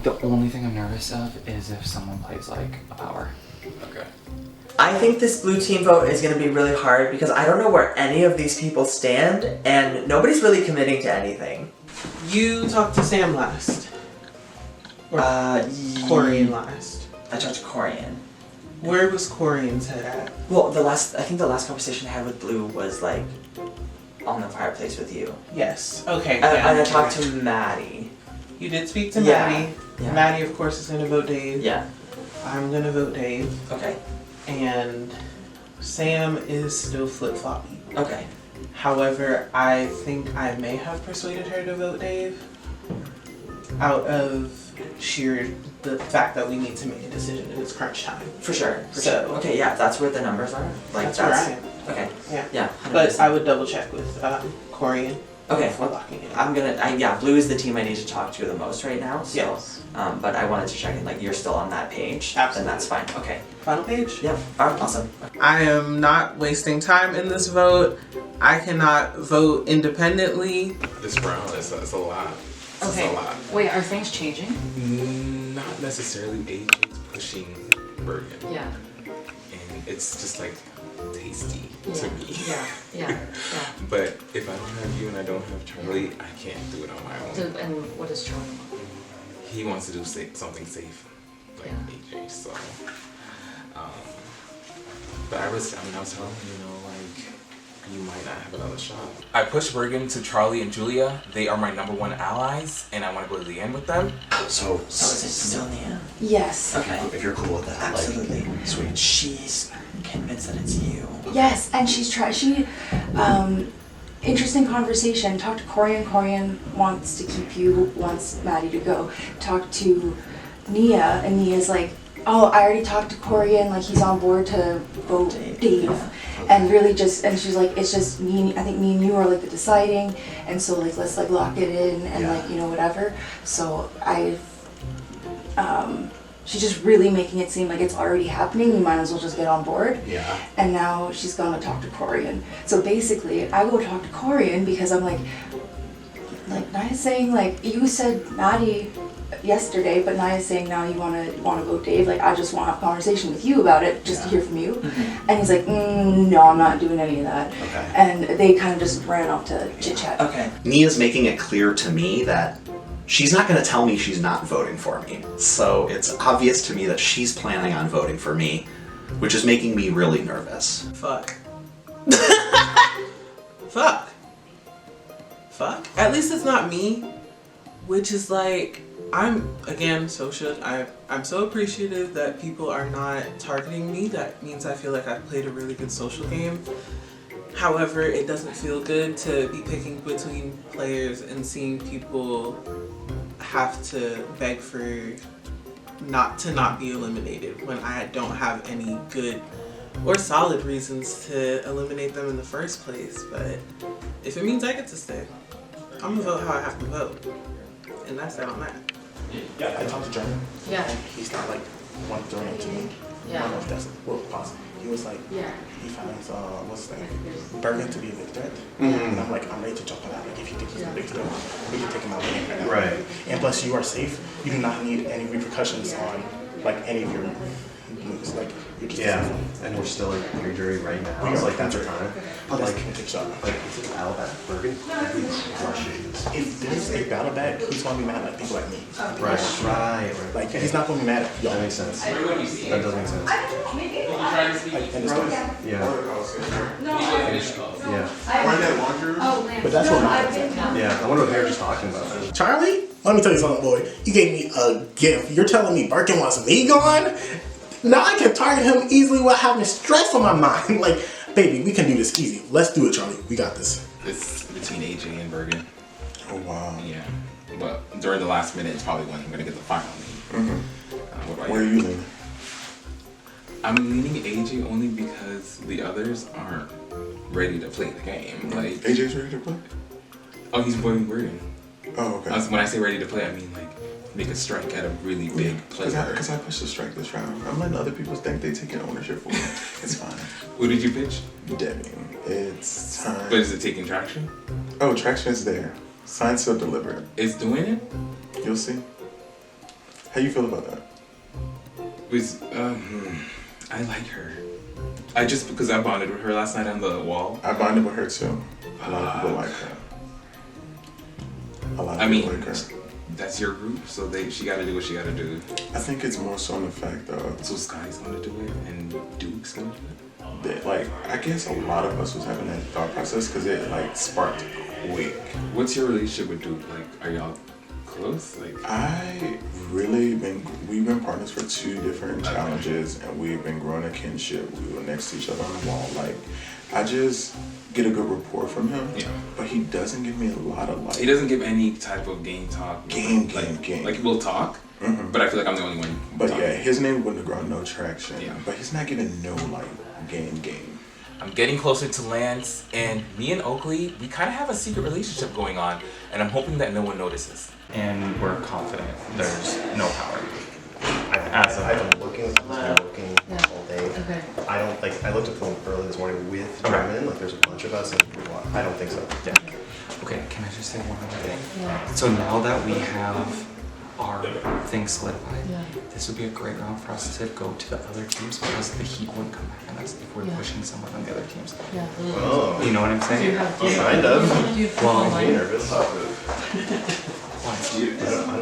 [SPEAKER 14] The only thing I'm nervous of is if someone plays like a power.
[SPEAKER 12] Okay.
[SPEAKER 23] I think this blue team vote is going to be really hard because I don't know where any of these people stand and nobody's really committing to anything.
[SPEAKER 5] You talked to Sam last. Or Corian last.
[SPEAKER 23] I talked to Corian.
[SPEAKER 5] Where was Corian's head at?
[SPEAKER 23] Well, I think the last conversation I had with Blue was like on the fireplace with you.
[SPEAKER 5] Yes. Okay.
[SPEAKER 23] And I talked to Maddie.
[SPEAKER 5] You did speak to
[SPEAKER 23] Yeah.
[SPEAKER 5] Maddie.
[SPEAKER 23] Yeah.
[SPEAKER 5] Maddie, of course, is going to vote Dave.
[SPEAKER 23] Yeah.
[SPEAKER 5] I'm going to vote Dave.
[SPEAKER 23] Okay.
[SPEAKER 5] And Sam is still flip-floppy.
[SPEAKER 23] Okay.
[SPEAKER 5] However, I think I may have persuaded her to vote Dave out of sheer the fact that we need to make a decision and it's crunch time.
[SPEAKER 23] For sure.
[SPEAKER 5] So,
[SPEAKER 23] okay, yeah, that's where the numbers are. Like
[SPEAKER 5] that's where I am.
[SPEAKER 23] Okay.
[SPEAKER 5] Yeah.
[SPEAKER 23] Yeah. 100%.
[SPEAKER 5] But I would double check with Corian.
[SPEAKER 23] Okay.
[SPEAKER 5] Before locking it.
[SPEAKER 23] I'm gonna. Blue is the team I need to talk to the most right now. So,
[SPEAKER 5] Yes.
[SPEAKER 23] but I wanted to check in. Like, you're still on that page.
[SPEAKER 5] Absolutely.
[SPEAKER 23] Then that's fine. Okay.
[SPEAKER 5] Final page?
[SPEAKER 23] Yep. Alright, awesome.
[SPEAKER 5] I am not wasting time in this vote. I cannot vote independently.
[SPEAKER 8] This round is a lot. It's
[SPEAKER 10] Okay.
[SPEAKER 8] a lot.
[SPEAKER 10] Wait, are things changing?
[SPEAKER 8] Not necessarily. AJ's pushing Bergen.
[SPEAKER 10] Yeah.
[SPEAKER 8] And it's just like tasty to me.
[SPEAKER 10] Yeah.
[SPEAKER 8] But if I don't have you and I don't have Charlie, I can't do it on my own.
[SPEAKER 10] And what does Charlie want?
[SPEAKER 8] He wants to do something safe, like AJ. So, but I was telling him, like, you might not have another shot. I pushed Bergen to Charlie and Julia. They are my #1 allies, and I want to go to the end with them.
[SPEAKER 23] So is it still Nia?
[SPEAKER 22] Yes.
[SPEAKER 23] Okay.
[SPEAKER 11] If you're cool with that.
[SPEAKER 23] Absolutely.
[SPEAKER 11] Like, sweet.
[SPEAKER 23] She's convinced that it's you.
[SPEAKER 22] Yes, and she's interesting conversation. Talk to Corian. Corian wants to keep you, wants Maddie to go. Talk to Nia, and Nia's like, oh, I already talked to Corian, like he's on board to vote Dave. And really just, and she's like, it's just me, I think me and you are like the deciding, and so like let's like lock it in and like, you know, whatever. So she's just really making it seem like it's already happening, you might as well just get on board.
[SPEAKER 4] Yeah.
[SPEAKER 22] And now she's gonna talk to Corian. So basically, I go talk to Corian because I'm like Nia's saying like, you said Maddie yesterday, but Nia's saying now you wanna vote Dave. Like, I just want to have a conversation with you about it, just to hear from you. And he's like, no, I'm not doing any of that.
[SPEAKER 7] Okay.
[SPEAKER 22] And they kind of just ran off to chit chat.
[SPEAKER 7] Okay. Nia's making it clear to me that she's not going to tell me she's not voting for me. So it's obvious to me that she's planning on voting for me, which is making me really nervous.
[SPEAKER 5] Fuck. Fuck. Fuck. At least it's not me, which is like, I'm, again, so shook. I'm so appreciative that people are not targeting me. That means I feel like I've played a really good social game. However, it doesn't feel good to be picking between players and seeing people have to beg for not be eliminated when I don't have any good or solid reasons to eliminate them in the first place. But if it means I get to stay, I'm gonna vote how I have to vote. And that's that on that.
[SPEAKER 4] Yeah, I talked to German.
[SPEAKER 10] Yeah.
[SPEAKER 4] And he's not like one throwing it to me.
[SPEAKER 10] Yeah.
[SPEAKER 4] I don't know if that's possible. He was like, he finds what's his name, Bergen to be a big threat. And I'm like, I'm ready to jump on that. Like, if you think he's a big threat, we can take him out of the game right now.
[SPEAKER 11] Right.
[SPEAKER 4] And plus, you are safe. You do not need any repercussions on like any of your moves. Like, you're just
[SPEAKER 11] and we're still like your jury right now.
[SPEAKER 4] We
[SPEAKER 11] It's
[SPEAKER 4] are
[SPEAKER 11] like that's our time. But
[SPEAKER 4] Let's
[SPEAKER 11] like,
[SPEAKER 4] take a shot.
[SPEAKER 11] like is it Al at Bergen? We crush it.
[SPEAKER 4] If there's a battle back, he's gonna be mad at people like me.
[SPEAKER 11] Right.
[SPEAKER 4] Like, he's not gonna be mad at y'all.
[SPEAKER 11] That makes sense. That does make sense.
[SPEAKER 4] Like, in this way.
[SPEAKER 11] Yeah.
[SPEAKER 4] But that's what I'm
[SPEAKER 11] Yeah, I wonder what they were just talking about.
[SPEAKER 4] Charlie, let me tell you something, boy. You gave me a gift. You're telling me Birkin wants me gone? Now I can target him easily without having stress on my mind. Like, baby, we can do this easy. Let's do it, Charlie. We got this.
[SPEAKER 14] It's between AJ and Bergen.
[SPEAKER 4] Oh, wow.
[SPEAKER 14] Yeah. But during the last minute, it's probably when I'm going to get the final lead.
[SPEAKER 6] Where are you leaning?
[SPEAKER 14] I'm leaning AJ only because the others aren't ready to play the game. Like,
[SPEAKER 6] AJ's ready to play?
[SPEAKER 14] Oh, he's voting Bergen.
[SPEAKER 6] Oh, okay.
[SPEAKER 14] When I say ready to play, I mean like make a strike at a really big player.
[SPEAKER 6] Because I pushed the strike this round. I'm letting other people think they taking ownership for it. It's fine.
[SPEAKER 14] Who did you pitch?
[SPEAKER 6] Debbie. It's time.
[SPEAKER 14] But is it taking traction?
[SPEAKER 6] Oh, traction is there. Signed, sealed, delivered.
[SPEAKER 14] It's doing it?
[SPEAKER 6] You'll see. How you feel about that?
[SPEAKER 14] I like her. Because I bonded with her last night on the wall.
[SPEAKER 6] I bonded with her too. A lot of people like her. A lot of people like her.
[SPEAKER 14] That's your group, so she got to do what she got to do.
[SPEAKER 6] I think it's more so in the fact of...
[SPEAKER 14] So Sky's going to do it, and Duke's going to do it?
[SPEAKER 6] Like, I guess a lot of us was having that thought process because it, like, sparked quick.
[SPEAKER 14] What's your relationship with Duke? Like, are y'all close? Like,
[SPEAKER 6] we've been partners for 2 different challenges, and we've been growing a kinship. We were next to each other on the wall. Like, I just get a good rapport from him.
[SPEAKER 14] Yeah.
[SPEAKER 6] But he doesn't give me a lot of like.
[SPEAKER 14] He doesn't give any type of game talk.
[SPEAKER 6] Game.
[SPEAKER 14] Like we'll talk, but I feel like I'm the only one.
[SPEAKER 6] But
[SPEAKER 14] talking.
[SPEAKER 6] yeah, his name wouldn't have grown no traction. Yeah. But he's not giving no like game.
[SPEAKER 1] I'm getting closer to Lance, and me and Oakley, we kind of have a secret relationship going on, and I'm hoping that no one notices.
[SPEAKER 12] And we're confident there's no power.
[SPEAKER 11] I've been looking all day.
[SPEAKER 22] Okay.
[SPEAKER 11] I don't like. I looked at the phone early this morning with German. Like, there's a bunch of us, and I don't think so.
[SPEAKER 12] Yeah. Okay. Can I just say one other thing? Yeah. So now that we have our thing solidified, this would be a great round for us to go to the other teams because the heat wouldn't come back on us if we're pushing someone on the other teams.
[SPEAKER 22] Yeah.
[SPEAKER 11] Oh.
[SPEAKER 12] You know what I'm saying?
[SPEAKER 11] Kind of.
[SPEAKER 12] Well,
[SPEAKER 11] I'm nervous. I don't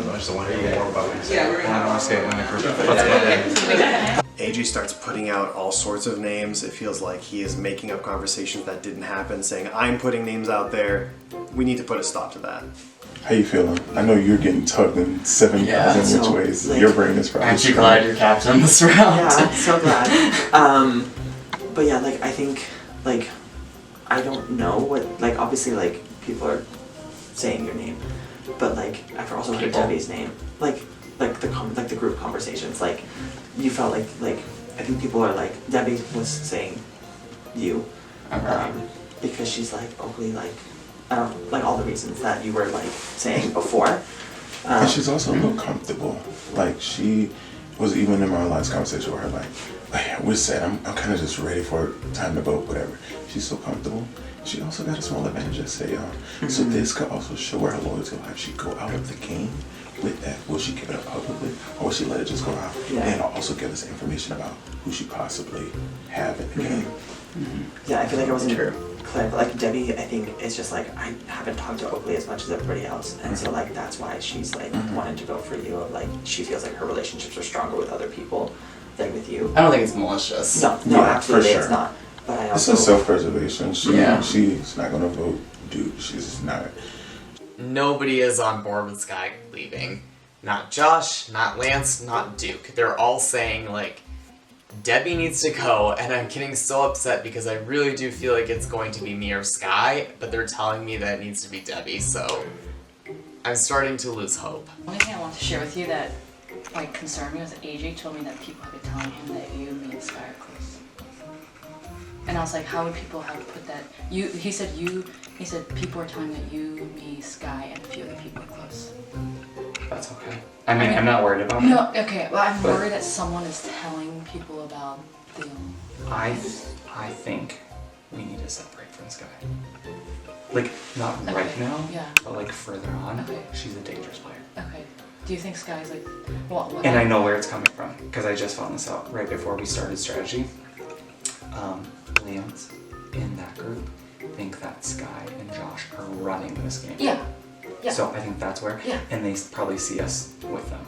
[SPEAKER 11] know. I just want to hear more about it.
[SPEAKER 12] I don't want to say it in the group. Let's go ahead.
[SPEAKER 11] AJ starts putting out all sorts of names. It feels like he is making up conversations that didn't happen, saying, I'm putting names out there. We need to put a stop to that.
[SPEAKER 6] How you feeling? I know you're getting tugged in 7,000 which ways.
[SPEAKER 15] Like,
[SPEAKER 6] Your brain is probably.
[SPEAKER 15] Aren't you glad
[SPEAKER 6] you're
[SPEAKER 15] captain this round? Yeah, I'm so glad. But yeah, like I think, like
[SPEAKER 23] I don't know what, like, obviously, like, people are saying your name, but, like, I've also heard Debbie's name. Like the group conversations, like, you felt like, I think people are like, Debbie was saying you, because she's like, Oakley, like, I don't, like, all the reasons that you were, like, saying before.
[SPEAKER 6] And she's also a little comfortable. Like, she was even in my last conversation with her, like we said, I'm kind of just ready for time to vote, whatever. She's so comfortable. She also got a small advantage to stay on. So this could also show her loyalty. Like, she go out of the game with that. Will she give it up publicly, or will she let it just go out?
[SPEAKER 23] Yeah.
[SPEAKER 6] And also give us information about who she possibly have in the game.
[SPEAKER 23] Yeah, I feel like I wasn't clear, but like Debbie, I think it's just like, I haven't talked to Oakley as much as everybody else, and so like that's why she's like wanted to vote for you. Like, she feels like her relationships are stronger with other people than with you.
[SPEAKER 15] I don't think it's malicious.
[SPEAKER 23] No,
[SPEAKER 6] Yeah,
[SPEAKER 23] absolutely
[SPEAKER 6] for sure.
[SPEAKER 23] it's not. But I
[SPEAKER 6] It's
[SPEAKER 23] also
[SPEAKER 6] a self-preservation. She's not gonna vote Duke. She's not.
[SPEAKER 15] Nobody is on board with Sky leaving. Not Josh, not Lance, not Duke. They're all saying, like, Debbie needs to go, and I'm getting so upset because I really do feel like it's going to be me or Sky, but they're telling me that it needs to be Debbie, so I'm starting to lose hope.
[SPEAKER 10] The only thing I want to share with you that, like, concerned me was that AJ told me that people have been telling him that you, me, and Sky are close. And I was like, how would people have put that? He said people are telling that you, me, Sky, and a few other people are close.
[SPEAKER 12] That's okay. I mean, I'm not worried about
[SPEAKER 10] No,
[SPEAKER 12] it.
[SPEAKER 10] okay, well, I'm worried that someone is telling people about the...
[SPEAKER 12] I think we need to separate from Sky. Like, not right now, but like further on.
[SPEAKER 10] Okay.
[SPEAKER 12] She's a dangerous player.
[SPEAKER 10] Okay. Do you think Sky's like... What
[SPEAKER 12] And I know where it's coming from, because I just found this out right before we started strategy. Lance in that group think that Sky and Josh are running this game.
[SPEAKER 10] Yeah. Yeah.
[SPEAKER 12] So I think that's where, and they probably see us with them.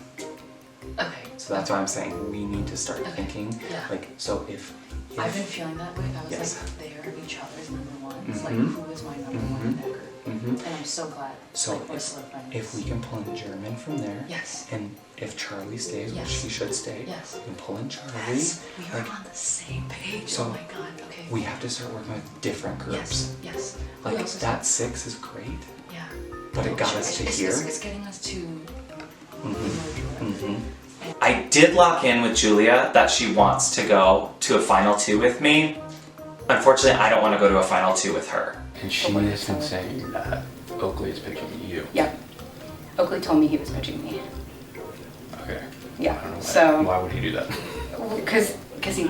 [SPEAKER 10] Okay.
[SPEAKER 12] So that's why I'm saying we need to start thinking,
[SPEAKER 10] Yeah.
[SPEAKER 12] like, so if
[SPEAKER 10] I've been feeling that way. I was like, they're each other's number one. It's like, who is my number one in that group? And I'm so glad.
[SPEAKER 12] So
[SPEAKER 10] like, we're solidified.
[SPEAKER 12] if we can pull in German from there,
[SPEAKER 10] Yes.
[SPEAKER 12] and if Charlie stays, which
[SPEAKER 10] Yes.
[SPEAKER 12] he should stay,
[SPEAKER 10] Yes.
[SPEAKER 12] and pull in Charlie,
[SPEAKER 10] Yes. We are
[SPEAKER 12] like,
[SPEAKER 10] on the same page.
[SPEAKER 12] so
[SPEAKER 10] Oh my god. Okay.
[SPEAKER 12] we have to start working with different groups.
[SPEAKER 10] Yes.
[SPEAKER 12] Like,
[SPEAKER 10] Who else is
[SPEAKER 12] that 6 is great,
[SPEAKER 10] Yeah.
[SPEAKER 12] but it got us to here.
[SPEAKER 10] It's getting us to...
[SPEAKER 7] I did lock in with Julia that she wants to go to a final 2 with me. Unfortunately, I don't want to go to a final 2 with her.
[SPEAKER 12] And she has been saying that Oakley is picking you.
[SPEAKER 18] Yep. Oakley told me he was pitching me.
[SPEAKER 12] Okay.
[SPEAKER 18] Yeah.
[SPEAKER 12] I don't know why.
[SPEAKER 18] So.
[SPEAKER 12] Why would he do that?
[SPEAKER 18] Because he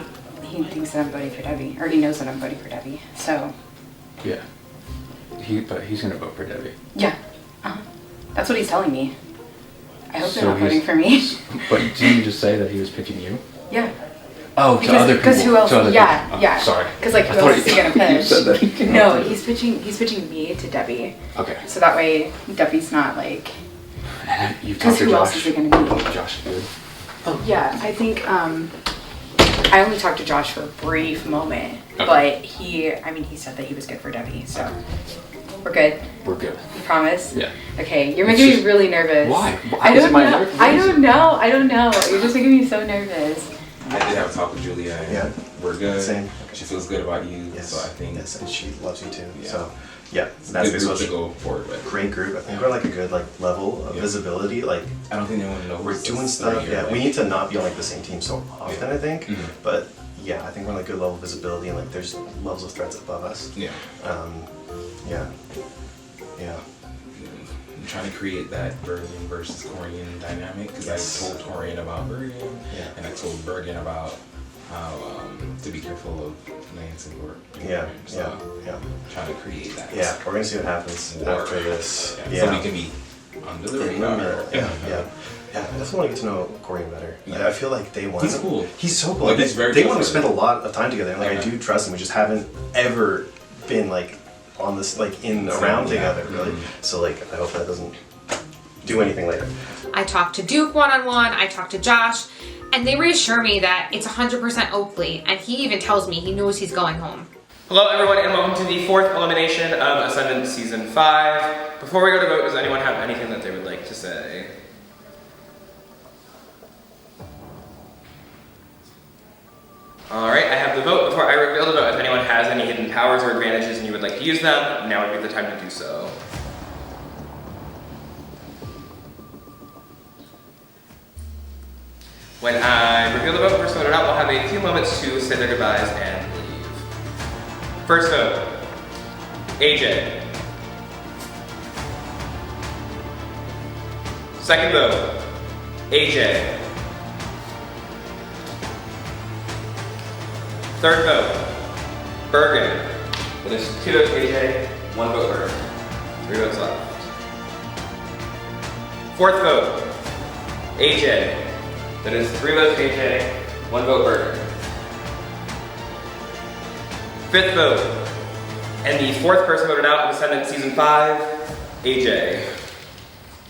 [SPEAKER 18] thinks that I'm voting for Debbie, or he knows that I'm voting for Debbie. So.
[SPEAKER 12] Yeah. But he's gonna vote for Debbie.
[SPEAKER 18] Yeah. That's what he's telling me. I hope they're
[SPEAKER 12] So
[SPEAKER 18] not voting for me.
[SPEAKER 12] But didn't you just say that he was picking you?
[SPEAKER 18] Yeah.
[SPEAKER 12] Oh, to other people.
[SPEAKER 18] Because who else?
[SPEAKER 12] To other
[SPEAKER 18] Yeah,
[SPEAKER 12] people. Oh,
[SPEAKER 18] yeah.
[SPEAKER 12] Sorry.
[SPEAKER 18] Because like
[SPEAKER 12] I
[SPEAKER 18] who
[SPEAKER 12] thought
[SPEAKER 18] else is he gonna pitch?
[SPEAKER 12] You said that.
[SPEAKER 18] No, he's pitching me to Debbie.
[SPEAKER 12] Okay.
[SPEAKER 18] So that way Debbie's not like.
[SPEAKER 12] You
[SPEAKER 18] Because
[SPEAKER 12] talked to
[SPEAKER 18] who else
[SPEAKER 12] Josh.
[SPEAKER 18] is he gonna meet?
[SPEAKER 12] Josh is good.
[SPEAKER 18] Yeah, I think I only talked to Josh for a brief moment,
[SPEAKER 12] Okay.
[SPEAKER 18] but he said that he was good for Debbie, so we're good.
[SPEAKER 12] We're good.
[SPEAKER 18] You promise?
[SPEAKER 12] Yeah.
[SPEAKER 18] Okay, you're
[SPEAKER 12] It's
[SPEAKER 18] making me
[SPEAKER 12] just-
[SPEAKER 18] really nervous.
[SPEAKER 12] Why?
[SPEAKER 18] I
[SPEAKER 12] Is it
[SPEAKER 18] don't
[SPEAKER 12] my
[SPEAKER 18] know.
[SPEAKER 12] nerve?
[SPEAKER 18] I don't know. You're just making me so nervous.
[SPEAKER 1] I did have a talk with Julia. And we're good.
[SPEAKER 11] Same.
[SPEAKER 1] She feels good about you.
[SPEAKER 11] Yes.
[SPEAKER 1] So I think.
[SPEAKER 11] Yes, and she loves you too.
[SPEAKER 1] Yeah.
[SPEAKER 11] So, yeah,
[SPEAKER 1] It's a
[SPEAKER 11] that's
[SPEAKER 1] good group to go forward with.
[SPEAKER 11] Great group. I think we're like a good level of visibility. Like,
[SPEAKER 1] I don't think anyone knows.
[SPEAKER 11] we're doing
[SPEAKER 1] us
[SPEAKER 11] stuff.
[SPEAKER 1] here,
[SPEAKER 11] Yeah,
[SPEAKER 1] like-
[SPEAKER 11] we need to not be on like the same team so often. I think,
[SPEAKER 1] Mhm.
[SPEAKER 11] but yeah, I think we're on like good level of visibility, and like there's levels of threats above us.
[SPEAKER 1] Yeah.
[SPEAKER 11] Yeah. Yeah.
[SPEAKER 1] I'm trying to create that Bergen versus Corian dynamic because I told Corian about Bergen, and I told Bergen about how to be careful of Lance and Gordon.
[SPEAKER 11] Yeah,
[SPEAKER 1] So
[SPEAKER 11] yeah.
[SPEAKER 1] Trying to create that.
[SPEAKER 11] Yeah, we're gonna see what happens after this.
[SPEAKER 1] Yeah. So we can be under the radar.
[SPEAKER 11] Yeah. I definitely want to get to know Corian better.
[SPEAKER 1] Yeah.
[SPEAKER 11] I feel like day one.
[SPEAKER 1] He's cool.
[SPEAKER 11] He's so cool.
[SPEAKER 1] Like, he's very
[SPEAKER 11] day
[SPEAKER 1] cool
[SPEAKER 11] one we
[SPEAKER 1] for
[SPEAKER 11] spent a
[SPEAKER 1] it.
[SPEAKER 11] lot of time together, and like I
[SPEAKER 1] Okay.
[SPEAKER 11] do trust him. We just haven't ever been like on this like in
[SPEAKER 1] Same,
[SPEAKER 11] around
[SPEAKER 1] yeah.
[SPEAKER 11] together really. So like I hope that doesn't do anything later.
[SPEAKER 19] I talked to Duke one-on-one, I talked to Josh, and they reassure me that it's 100% Oakley, and he even tells me he knows he's going home.
[SPEAKER 2] Hello everyone and welcome to the 4th elimination of Ascendance Season 5. Before we go to vote, does anyone have anything that they would like to say? Alright, I have the vote. Before I reveal the vote, if anyone has any hidden powers or advantages and you would like to use them, now would be the time to do so. When I reveal the vote, first voted out, we'll have a few moments to say their goodbyes and leave. First vote, AJ. Second vote, AJ. Third vote, Bergen. That is 2 votes AJ, 1 vote Bergen. 3 votes left. Fourth vote, AJ. That is 3 votes AJ, 1 vote Bergen. Fifth vote, and the 4th person voted out of Ascendance Season 5, AJ.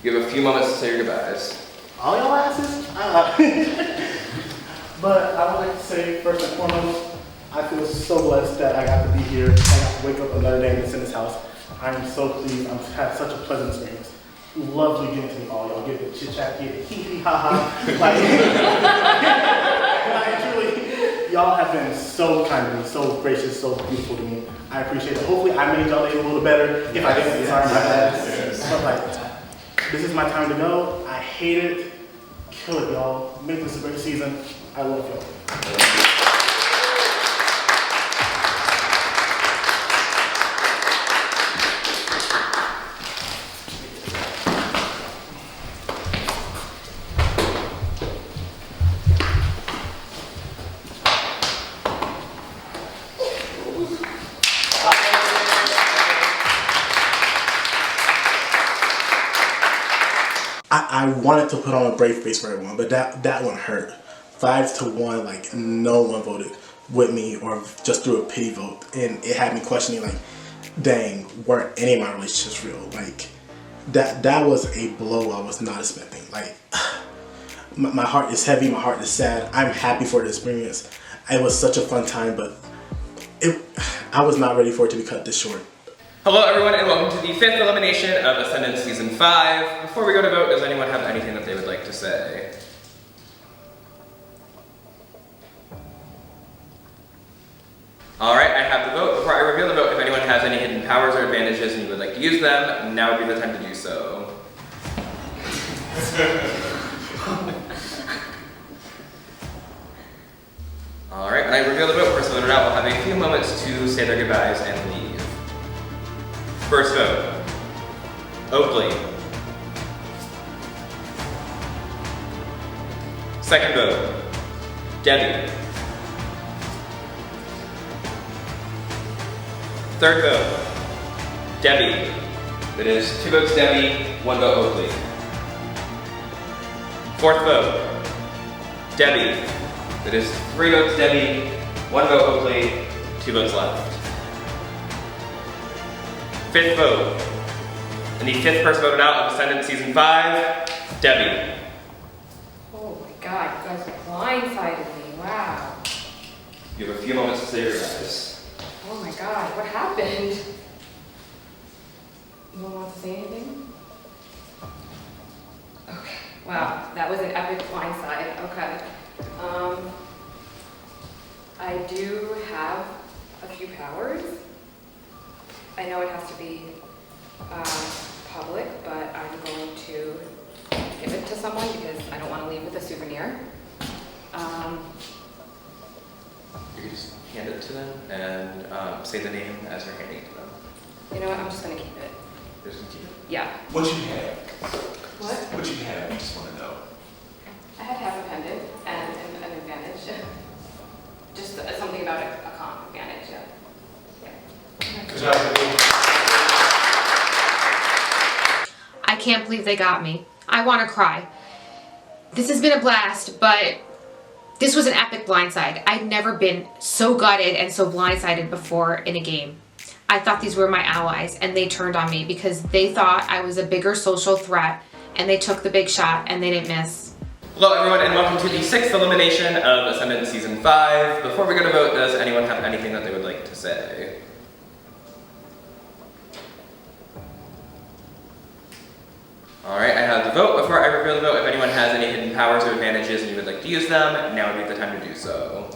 [SPEAKER 2] You have a few moments to say your goodbyes.
[SPEAKER 4] All y'all asses? But I would like to say, first and foremost, I feel so blessed that I got to be here. I got to wake up another day in this house. I'm so pleased. I've had such a pleasant experience. Lovely getting to meet all y'all. Get the chit chat, get the hee hee ha ha. Like truly, y'all have been so kind to me, so gracious, so beautiful to me. I appreciate it. Hopefully, I made y'all day a little better. If I didn't, sorry about that. But like, this is my time to go. I hate it. Kill it, y'all. Make this a great season. I love y'all. I wanted to put on a brave face for everyone, but that one hurt. 5-1, like no one voted with me or just threw a pity vote, and it had me questioning, like, dang, weren't any of my relationships real? Like that was a blow I was not expecting. Like my heart is heavy, my heart is sad. I'm happy for the experience. It was such a fun time, but I was not ready for it to be cut this short.
[SPEAKER 2] Hello everyone and welcome to the 5th elimination of Ascendance Season 5. Before we go to vote, does anyone have anything that they would like to say? Alright, I have the vote. Before I reveal the vote, if anyone has any hidden powers or advantages and you would like to use them, now would be the time to do so. Alright, when I reveal the vote, first voted out, we'll have a few moments to say their goodbyes and leave. First vote, Oakley. Second vote, Debbie. Third vote, Debbie. That is 2 votes Debbie, 1 vote Oakley. Fourth vote, Debbie. That is 3 votes Debbie, 1 vote Oakley, 2 votes left. Fifth vote, and the 5th person voted out of Ascendance Season 5, Debbie.
[SPEAKER 19] Oh my god, you guys blindsided me, wow.
[SPEAKER 2] You have a few moments to say your goodbyes.
[SPEAKER 19] Oh my god, what happened? No one wants to say anything? Okay, wow, that was an epic blindside, okay. I do have a few powers. I know it has to be public, but I'm going to give it to someone because I don't want to leave with a souvenir.
[SPEAKER 2] You can just hand it to them and say the name as you're handing it to them.
[SPEAKER 19] You know what, I'm just going to keep it.
[SPEAKER 2] You're just gonna keep it?
[SPEAKER 19] Yeah.
[SPEAKER 8] What you have?
[SPEAKER 19] What?
[SPEAKER 8] What you have? I just want to know.
[SPEAKER 19] I had half a pendant and an advantage. Just something about a comp advantage, yeah.
[SPEAKER 8] Good job.
[SPEAKER 19] I can't believe they got me. I want to cry. This has been a blast, but this was an epic blindside. I'd never been so gutted and so blindsided before in a game. I thought these were my allies, and they turned on me because they thought I was a bigger social threat, and they took the big shot, and they didn't miss.
[SPEAKER 2] Hello everyone and welcome to the 6th elimination of Ascendance Season 5. Before we go to vote, does anyone have anything that they would like to say? Alright, I have the vote. Before I reveal the vote, if anyone has any hidden powers or advantages and you would like to use them, now would be the time to do so.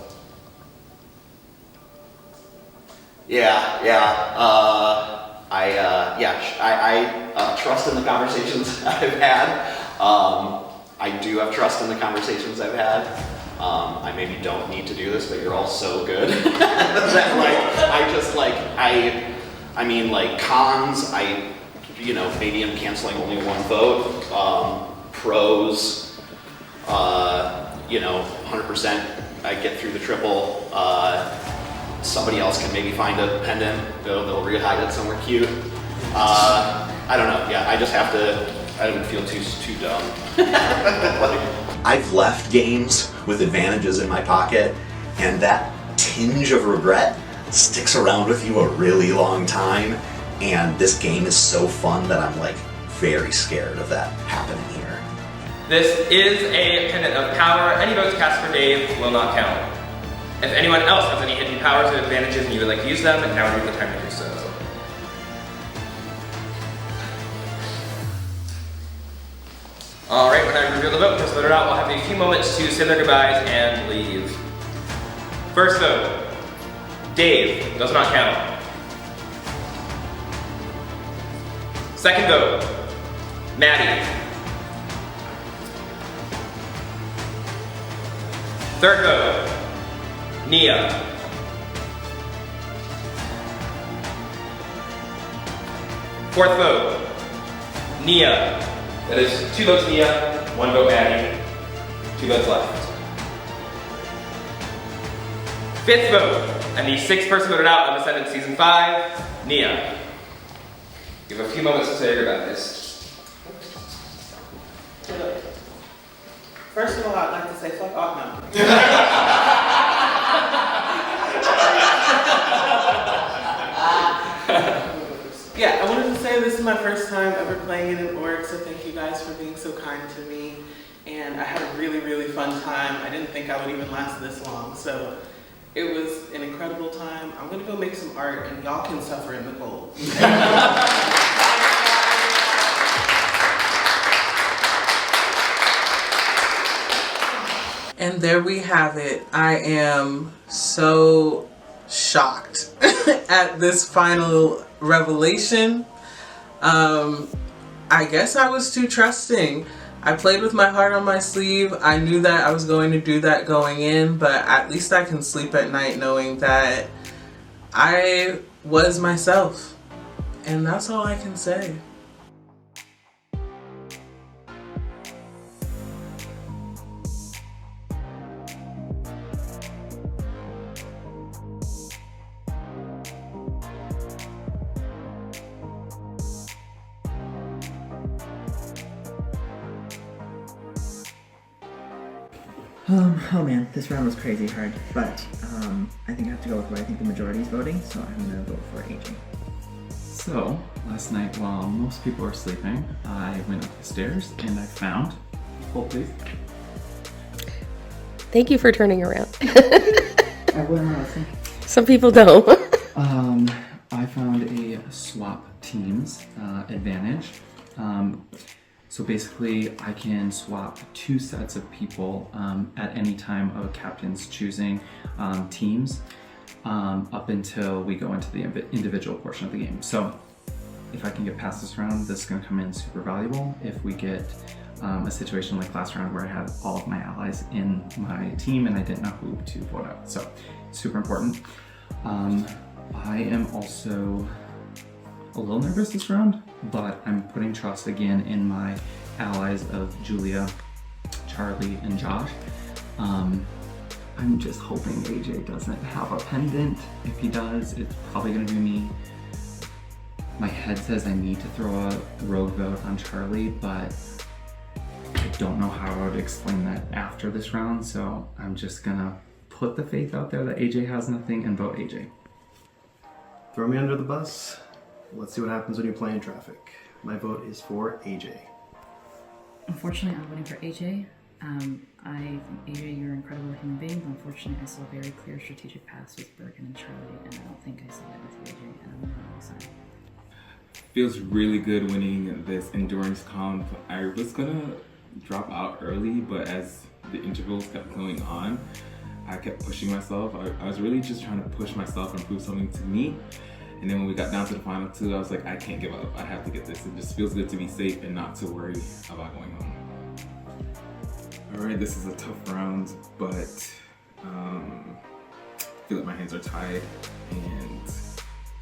[SPEAKER 7] I trust in the conversations I've had. I do have trust in the conversations I've had. I maybe don't need to do this, but you're all so good that I mean, cons, maybe I'm canceling only one vote. Pros, 100% I get through the triple. Somebody else can maybe find a pendant. They'll re-hide it somewhere cute. I don't know. Yeah, I just have to. I don't feel too dumb. I've left games with advantages in my pocket, and that tinge of regret sticks around with you a really long time. And this game is so fun that I'm very scared of that happening here.
[SPEAKER 2] This is a pendant of power. Any votes cast for Dave will not count. If anyone else has any hidden powers or advantages and you would like to use them, now would be the time to do so. Alright, when I reveal the vote, first voter out, we'll have a few moments to say their goodbyes and leave. First vote, Dave, does not count. Second vote, Maddie. Third vote, Nia. Fourth vote, Nia. That is 2 votes Nia, 1 vote Maddie, 2 votes left. Fifth vote, and the 6th person voted out of Ascendance Season 5, Nia. You have a few moments to say your goodbyes.
[SPEAKER 5] First of all, I'd like to say fuck off now. Yeah, I wanted to say this is my first time ever playing in an org, so thank you guys for being so kind to me. And I had a really, really fun time. I didn't think I would even last this long, so it was an incredible time. I'm gonna go make some art and y'all can suffer in the cold. And there we have it. I am so shocked at this final revelation. I guess I was too trusting. I played with my heart on my sleeve. I knew that I was going to do that going in, but at least I can sleep at night knowing that I was myself. And that's all I can say.
[SPEAKER 24] Oh man, this round was crazy hard, but I think I have to go with what I think the majority is voting, so I'm gonna vote for AJ.
[SPEAKER 12] So, last night while most people were sleeping, I went up the stairs and I found, hold please.
[SPEAKER 3] Thank you for turning around.
[SPEAKER 24] I wouldn't know, thank you.
[SPEAKER 3] Some people don't.
[SPEAKER 12] I found a swap teams advantage. So basically, I can swap 2 sets of people at any time of a captain's choosing teams up until we go into the individual portion of the game. So if I can get past this round, this is going to come in super valuable. If we get a situation like last round where I had all of my allies in my team and I didn't know who to vote out. So super important. I am also a little nervous this round, but I'm putting trust again in my allies of Julia, Charlie, and Josh. I'm just hoping AJ doesn't have a pendant. If he does, it's probably gonna be me. My head says I need to throw a rogue vote on Charlie, but I don't know how I would explain that after this round, so I'm just gonna put the faith out there that AJ has nothing and vote AJ.
[SPEAKER 11] Throw me under the bus. Let's see what happens when you play in traffic. My vote is for AJ.
[SPEAKER 10] Unfortunately, I'm voting for AJ. I think AJ, you're an incredible human being, but unfortunately, I saw very clear strategic paths with Bergen and Charlie, and I don't think I saw that with you, AJ, and I'm on the wrong side.
[SPEAKER 1] Feels really good winning this endurance comp. I was gonna drop out early, but as the intervals kept going on, I kept pushing myself. I was really just trying to push myself and prove something to me. And then when we got down to the final two, I was like, I can't give up. I have to get this. It just feels good to be safe and not to worry about going home. All right, this is a tough round, but I feel like my hands are tied and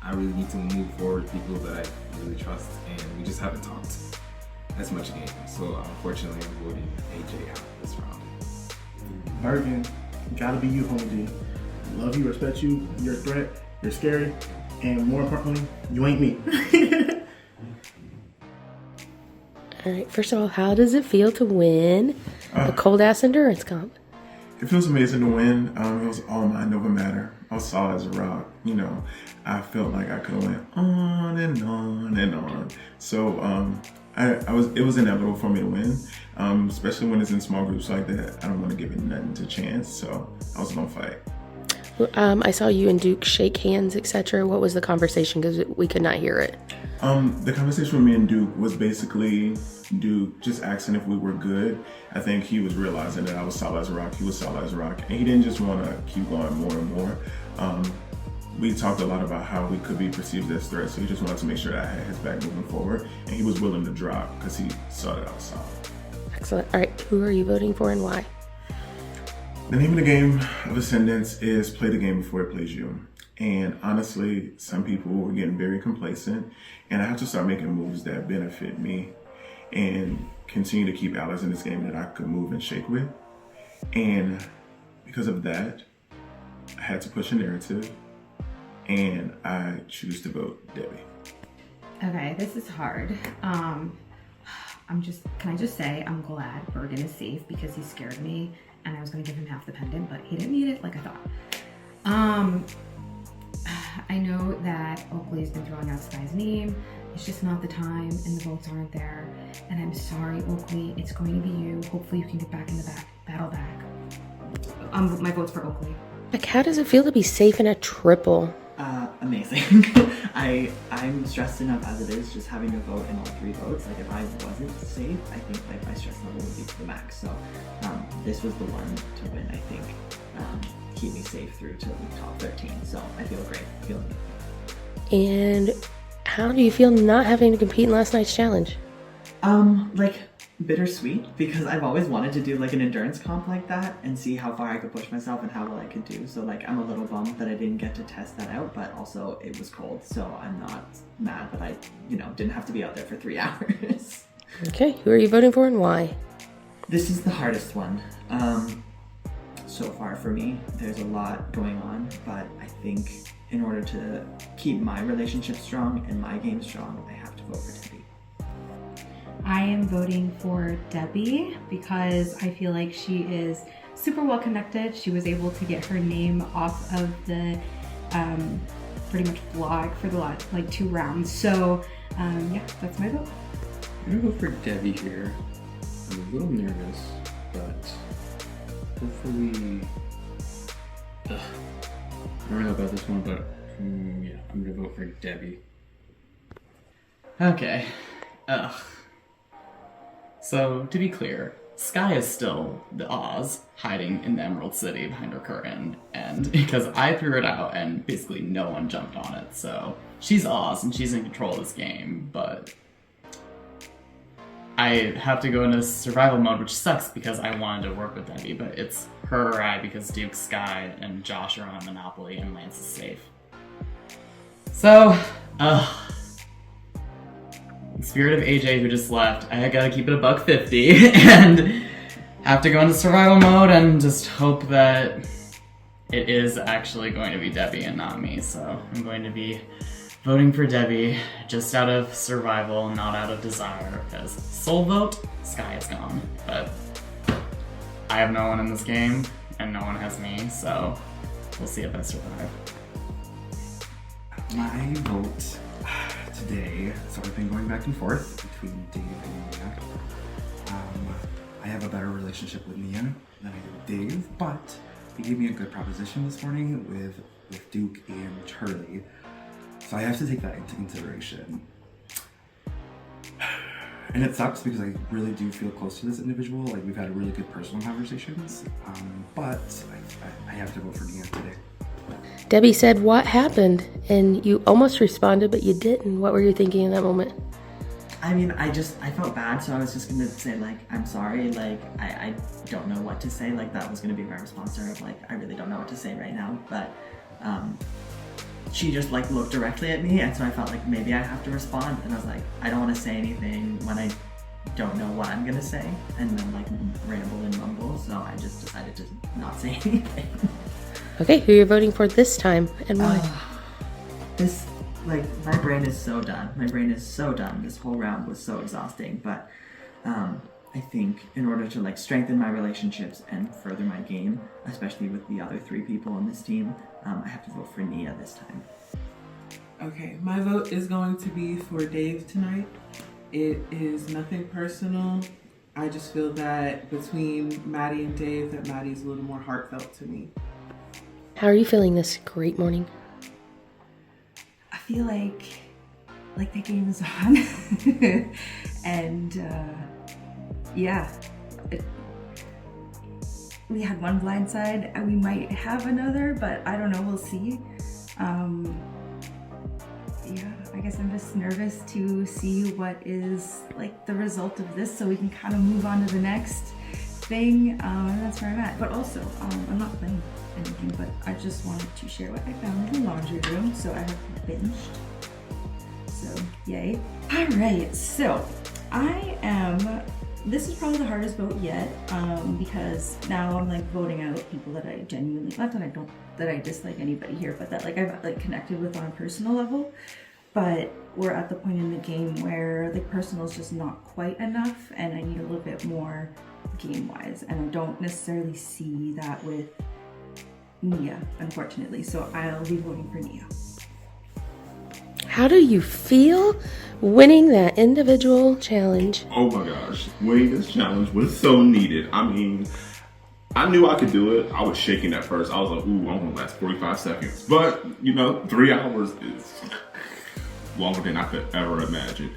[SPEAKER 1] I really need to move forward with people that I really trust, and we just haven't talked as much game. So unfortunately, I'm voting AJ out this round.
[SPEAKER 4] Bergen, gotta be you, homie G. Love you, respect you, you're a threat, you're scary, and more importantly, you ain't me.
[SPEAKER 3] All right, first of all, how does it feel to win a cold-ass endurance comp?
[SPEAKER 6] It feels amazing to win. It was all mine, no matter. I was solid as a rock. You know, I felt like I could have went on and on and on. So it was inevitable for me to win, especially when it's in small groups like that. I don't want to give it nothing to chance, so I was gonna fight.
[SPEAKER 3] I saw you and Duke shake hands, etc. What was the conversation? Because we could not hear it.
[SPEAKER 6] The conversation with me and Duke was basically Duke just asking if we were good. I think he was realizing that I was solid as a rock, he was solid as a rock, and he didn't just want to keep going more and more. We talked a lot about how we could be perceived as threats, so he just wanted to make sure that I had his back moving forward, and he was willing to drop because he saw that I was solid.
[SPEAKER 3] Excellent. All right, who are you voting for and why?
[SPEAKER 6] The name of the game of Ascendance is play the game before it plays you. And honestly, some people are getting very complacent, and I have to start making moves that benefit me and continue to keep allies in this game that I could move and shake with. And because of that, I had to push a narrative, and I choose to vote Debbie.
[SPEAKER 9] Okay, this is hard. Can I just say I'm glad Bergen is safe because he scared me and I was gonna give him half the pendant, but he didn't need it like I thought. I know that Oakley's been throwing out Sky's name. It's just not the time and the votes aren't there. And I'm sorry, Oakley, it's going to be you. Hopefully you can get back in the battle back. My vote's for Oakley.
[SPEAKER 3] Like, how does it feel to be safe in a triple?
[SPEAKER 24] Amazing. I'm stressed enough as it is, just having to vote in all 3 votes. Like if I wasn't safe, I think like my stress level would be to the max. So this was the one to win, I think. Keep me safe through to the top 13. So I feel great.
[SPEAKER 3] And how do you feel not having to compete in last night's challenge?
[SPEAKER 24] Like bittersweet, because I've always wanted to do like an endurance comp like that and see how far I could push myself and how well I could do. So like I'm a little bummed that I didn't get to test that out, but also it was cold, so I'm not mad that I, didn't have to be out there for 3 hours.
[SPEAKER 3] Okay, who are you voting for and why?
[SPEAKER 24] This is the hardest one. So far for me, there's a lot going on, but I think in order to keep my relationship strong and my game strong, I have to vote for Debbie.
[SPEAKER 9] I am voting for Debbie because I feel like she is super well connected. She was able to get her name off of the pretty much blog for the last 2 rounds. So yeah, that's my vote.
[SPEAKER 12] I'm gonna vote for Debbie here. I'm a little nervous, but hopefully, I don't know about this one, but yeah, I'm gonna vote for Debbie.
[SPEAKER 15] Okay. So, to be clear, Sky is still the Oz hiding in the Emerald City behind her curtain, and because I threw it out and basically no one jumped on it, so she's Oz and she's in control of this game, but I have to go into survival mode, which sucks because I wanted to work with Debbie, but it's her or I because Duke, Sky, and Josh are on Monopoly and Lance is safe. So, in spirit of AJ who just left, I gotta keep it $1.50 and have to go into survival mode and just hope that it is actually going to be Debbie and not me. So I'm going to be voting for Debbie just out of survival, not out of desire, because soul vote, Sky is gone. But I have no one in this game and no one has me, so we'll see if I survive.
[SPEAKER 14] My vote today, so I've been going back and forth between Dave and Mia. I have a better relationship with Mia than I do with Dave, but he gave me a good proposition this morning with Duke and Charlie, so I have to take that into consideration. And it sucks because I really do feel close to this individual. Like, we've had really good personal conversations, but I have to vote for Nia today.
[SPEAKER 3] Debbie said, "What happened?" And you almost responded, but you didn't. What were you thinking in that moment?
[SPEAKER 24] I mean, I felt bad, so I was just gonna say, like, I'm sorry, like, I don't know what to say. Like, that was gonna be my response to her of, like, I really don't know what to say right now. But she just, like, looked directly at me, and so I felt like maybe I have to respond. And I was like, I don't want to say anything when I don't know what I'm gonna say, and then, like, ramble and mumble, so I just decided to not say anything.
[SPEAKER 3] Okay, who you're voting for this time, and why?
[SPEAKER 24] This, like, my brain is so done. My brain is so done. This whole round was so exhausting, but I think in order to, like, strengthen my relationships and further my game, especially with the other 3 people on this team, I have to vote for Nia this time.
[SPEAKER 5] Okay, my vote is going to be for Dave tonight. It is nothing personal. I just feel that between Maddie and Dave, that Maddie's a little more heartfelt to me.
[SPEAKER 3] How are you feeling this great morning?
[SPEAKER 18] I feel like the game is on. And yeah, we had one blindside and we might have another, but I don't know, we'll see. Yeah, I guess I'm just nervous to see what is, like, the result of this so we can kind of move on to the next thing, and that's where I'm at. But also, I'm not playing anything, but I just wanted to share what I found in the laundry room, so I have binged. So, yay. Alright, so I am, this is probably the hardest vote yet, because now I'm, like, voting out people that I genuinely, not that I dislike anybody here, but that, like, I've, like, connected with on a personal level. But we're at the point in the game where the personal is just not quite enough, and I need a little bit more game-wise, and I don't necessarily see that with Nia, unfortunately, so I'll be voting for Nia.
[SPEAKER 3] How do you feel winning that individual challenge?
[SPEAKER 8] Oh my gosh, winning this challenge was so needed. I mean, I knew I could do it. I was shaking at first. I was like, ooh, I'm gonna last 45 seconds. But, you know, 3 hours is longer than I could ever imagine.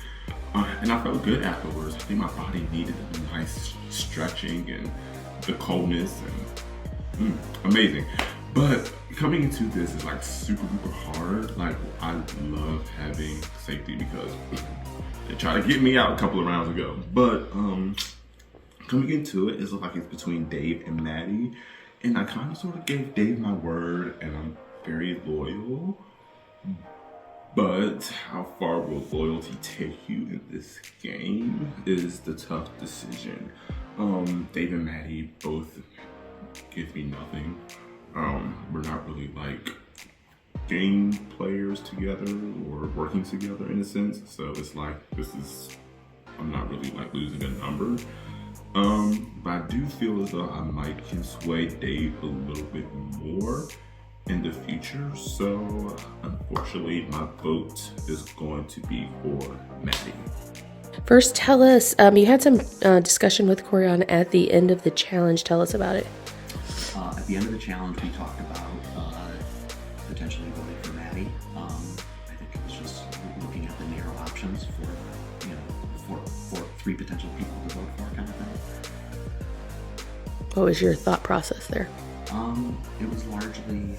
[SPEAKER 8] And I felt good afterwards. I think my body needed a nice stretching and the coldness and amazing. But coming into this is, like, super duper hard. Like, I love having safety because they tried to get me out a couple of rounds ago. But coming into it, it's like it's between Dave and Maddie. And I kind of sort of gave Dave my word, and I'm very loyal. But how far will loyalty take you in this game is the tough decision. Dave and Maddie both give me nothing. We're not really, like, game players together or working together in a sense. So it's like, I'm not really, like, losing a number. But I do feel as though I might can sway Dave a little bit more in the future. So unfortunately, my vote is going to be for Maddie.
[SPEAKER 3] First, tell us, you had some discussion with Corian at the end of the challenge. Tell us about it.
[SPEAKER 7] At the end of the challenge, we talked about potentially voting for Maddie. I think it was just looking at the narrow options for, you know, for 3 potential people to vote for, kind of thing.
[SPEAKER 3] What was your thought process there?
[SPEAKER 7] It was largely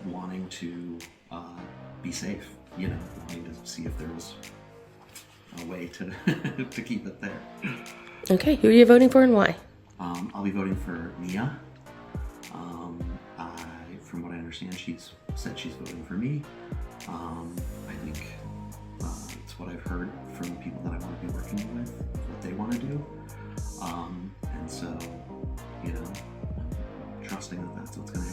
[SPEAKER 7] wanting to be safe, you know, wanting to see if there was a way to to keep it there.
[SPEAKER 3] Okay, who are you voting for and why?
[SPEAKER 7] I'll be voting for Nia. From what I understand, she's said she's voting for me. I think it's what I've heard from people that I want to be working with, what they want to do. And so, you know, I'm trusting that that's what's going to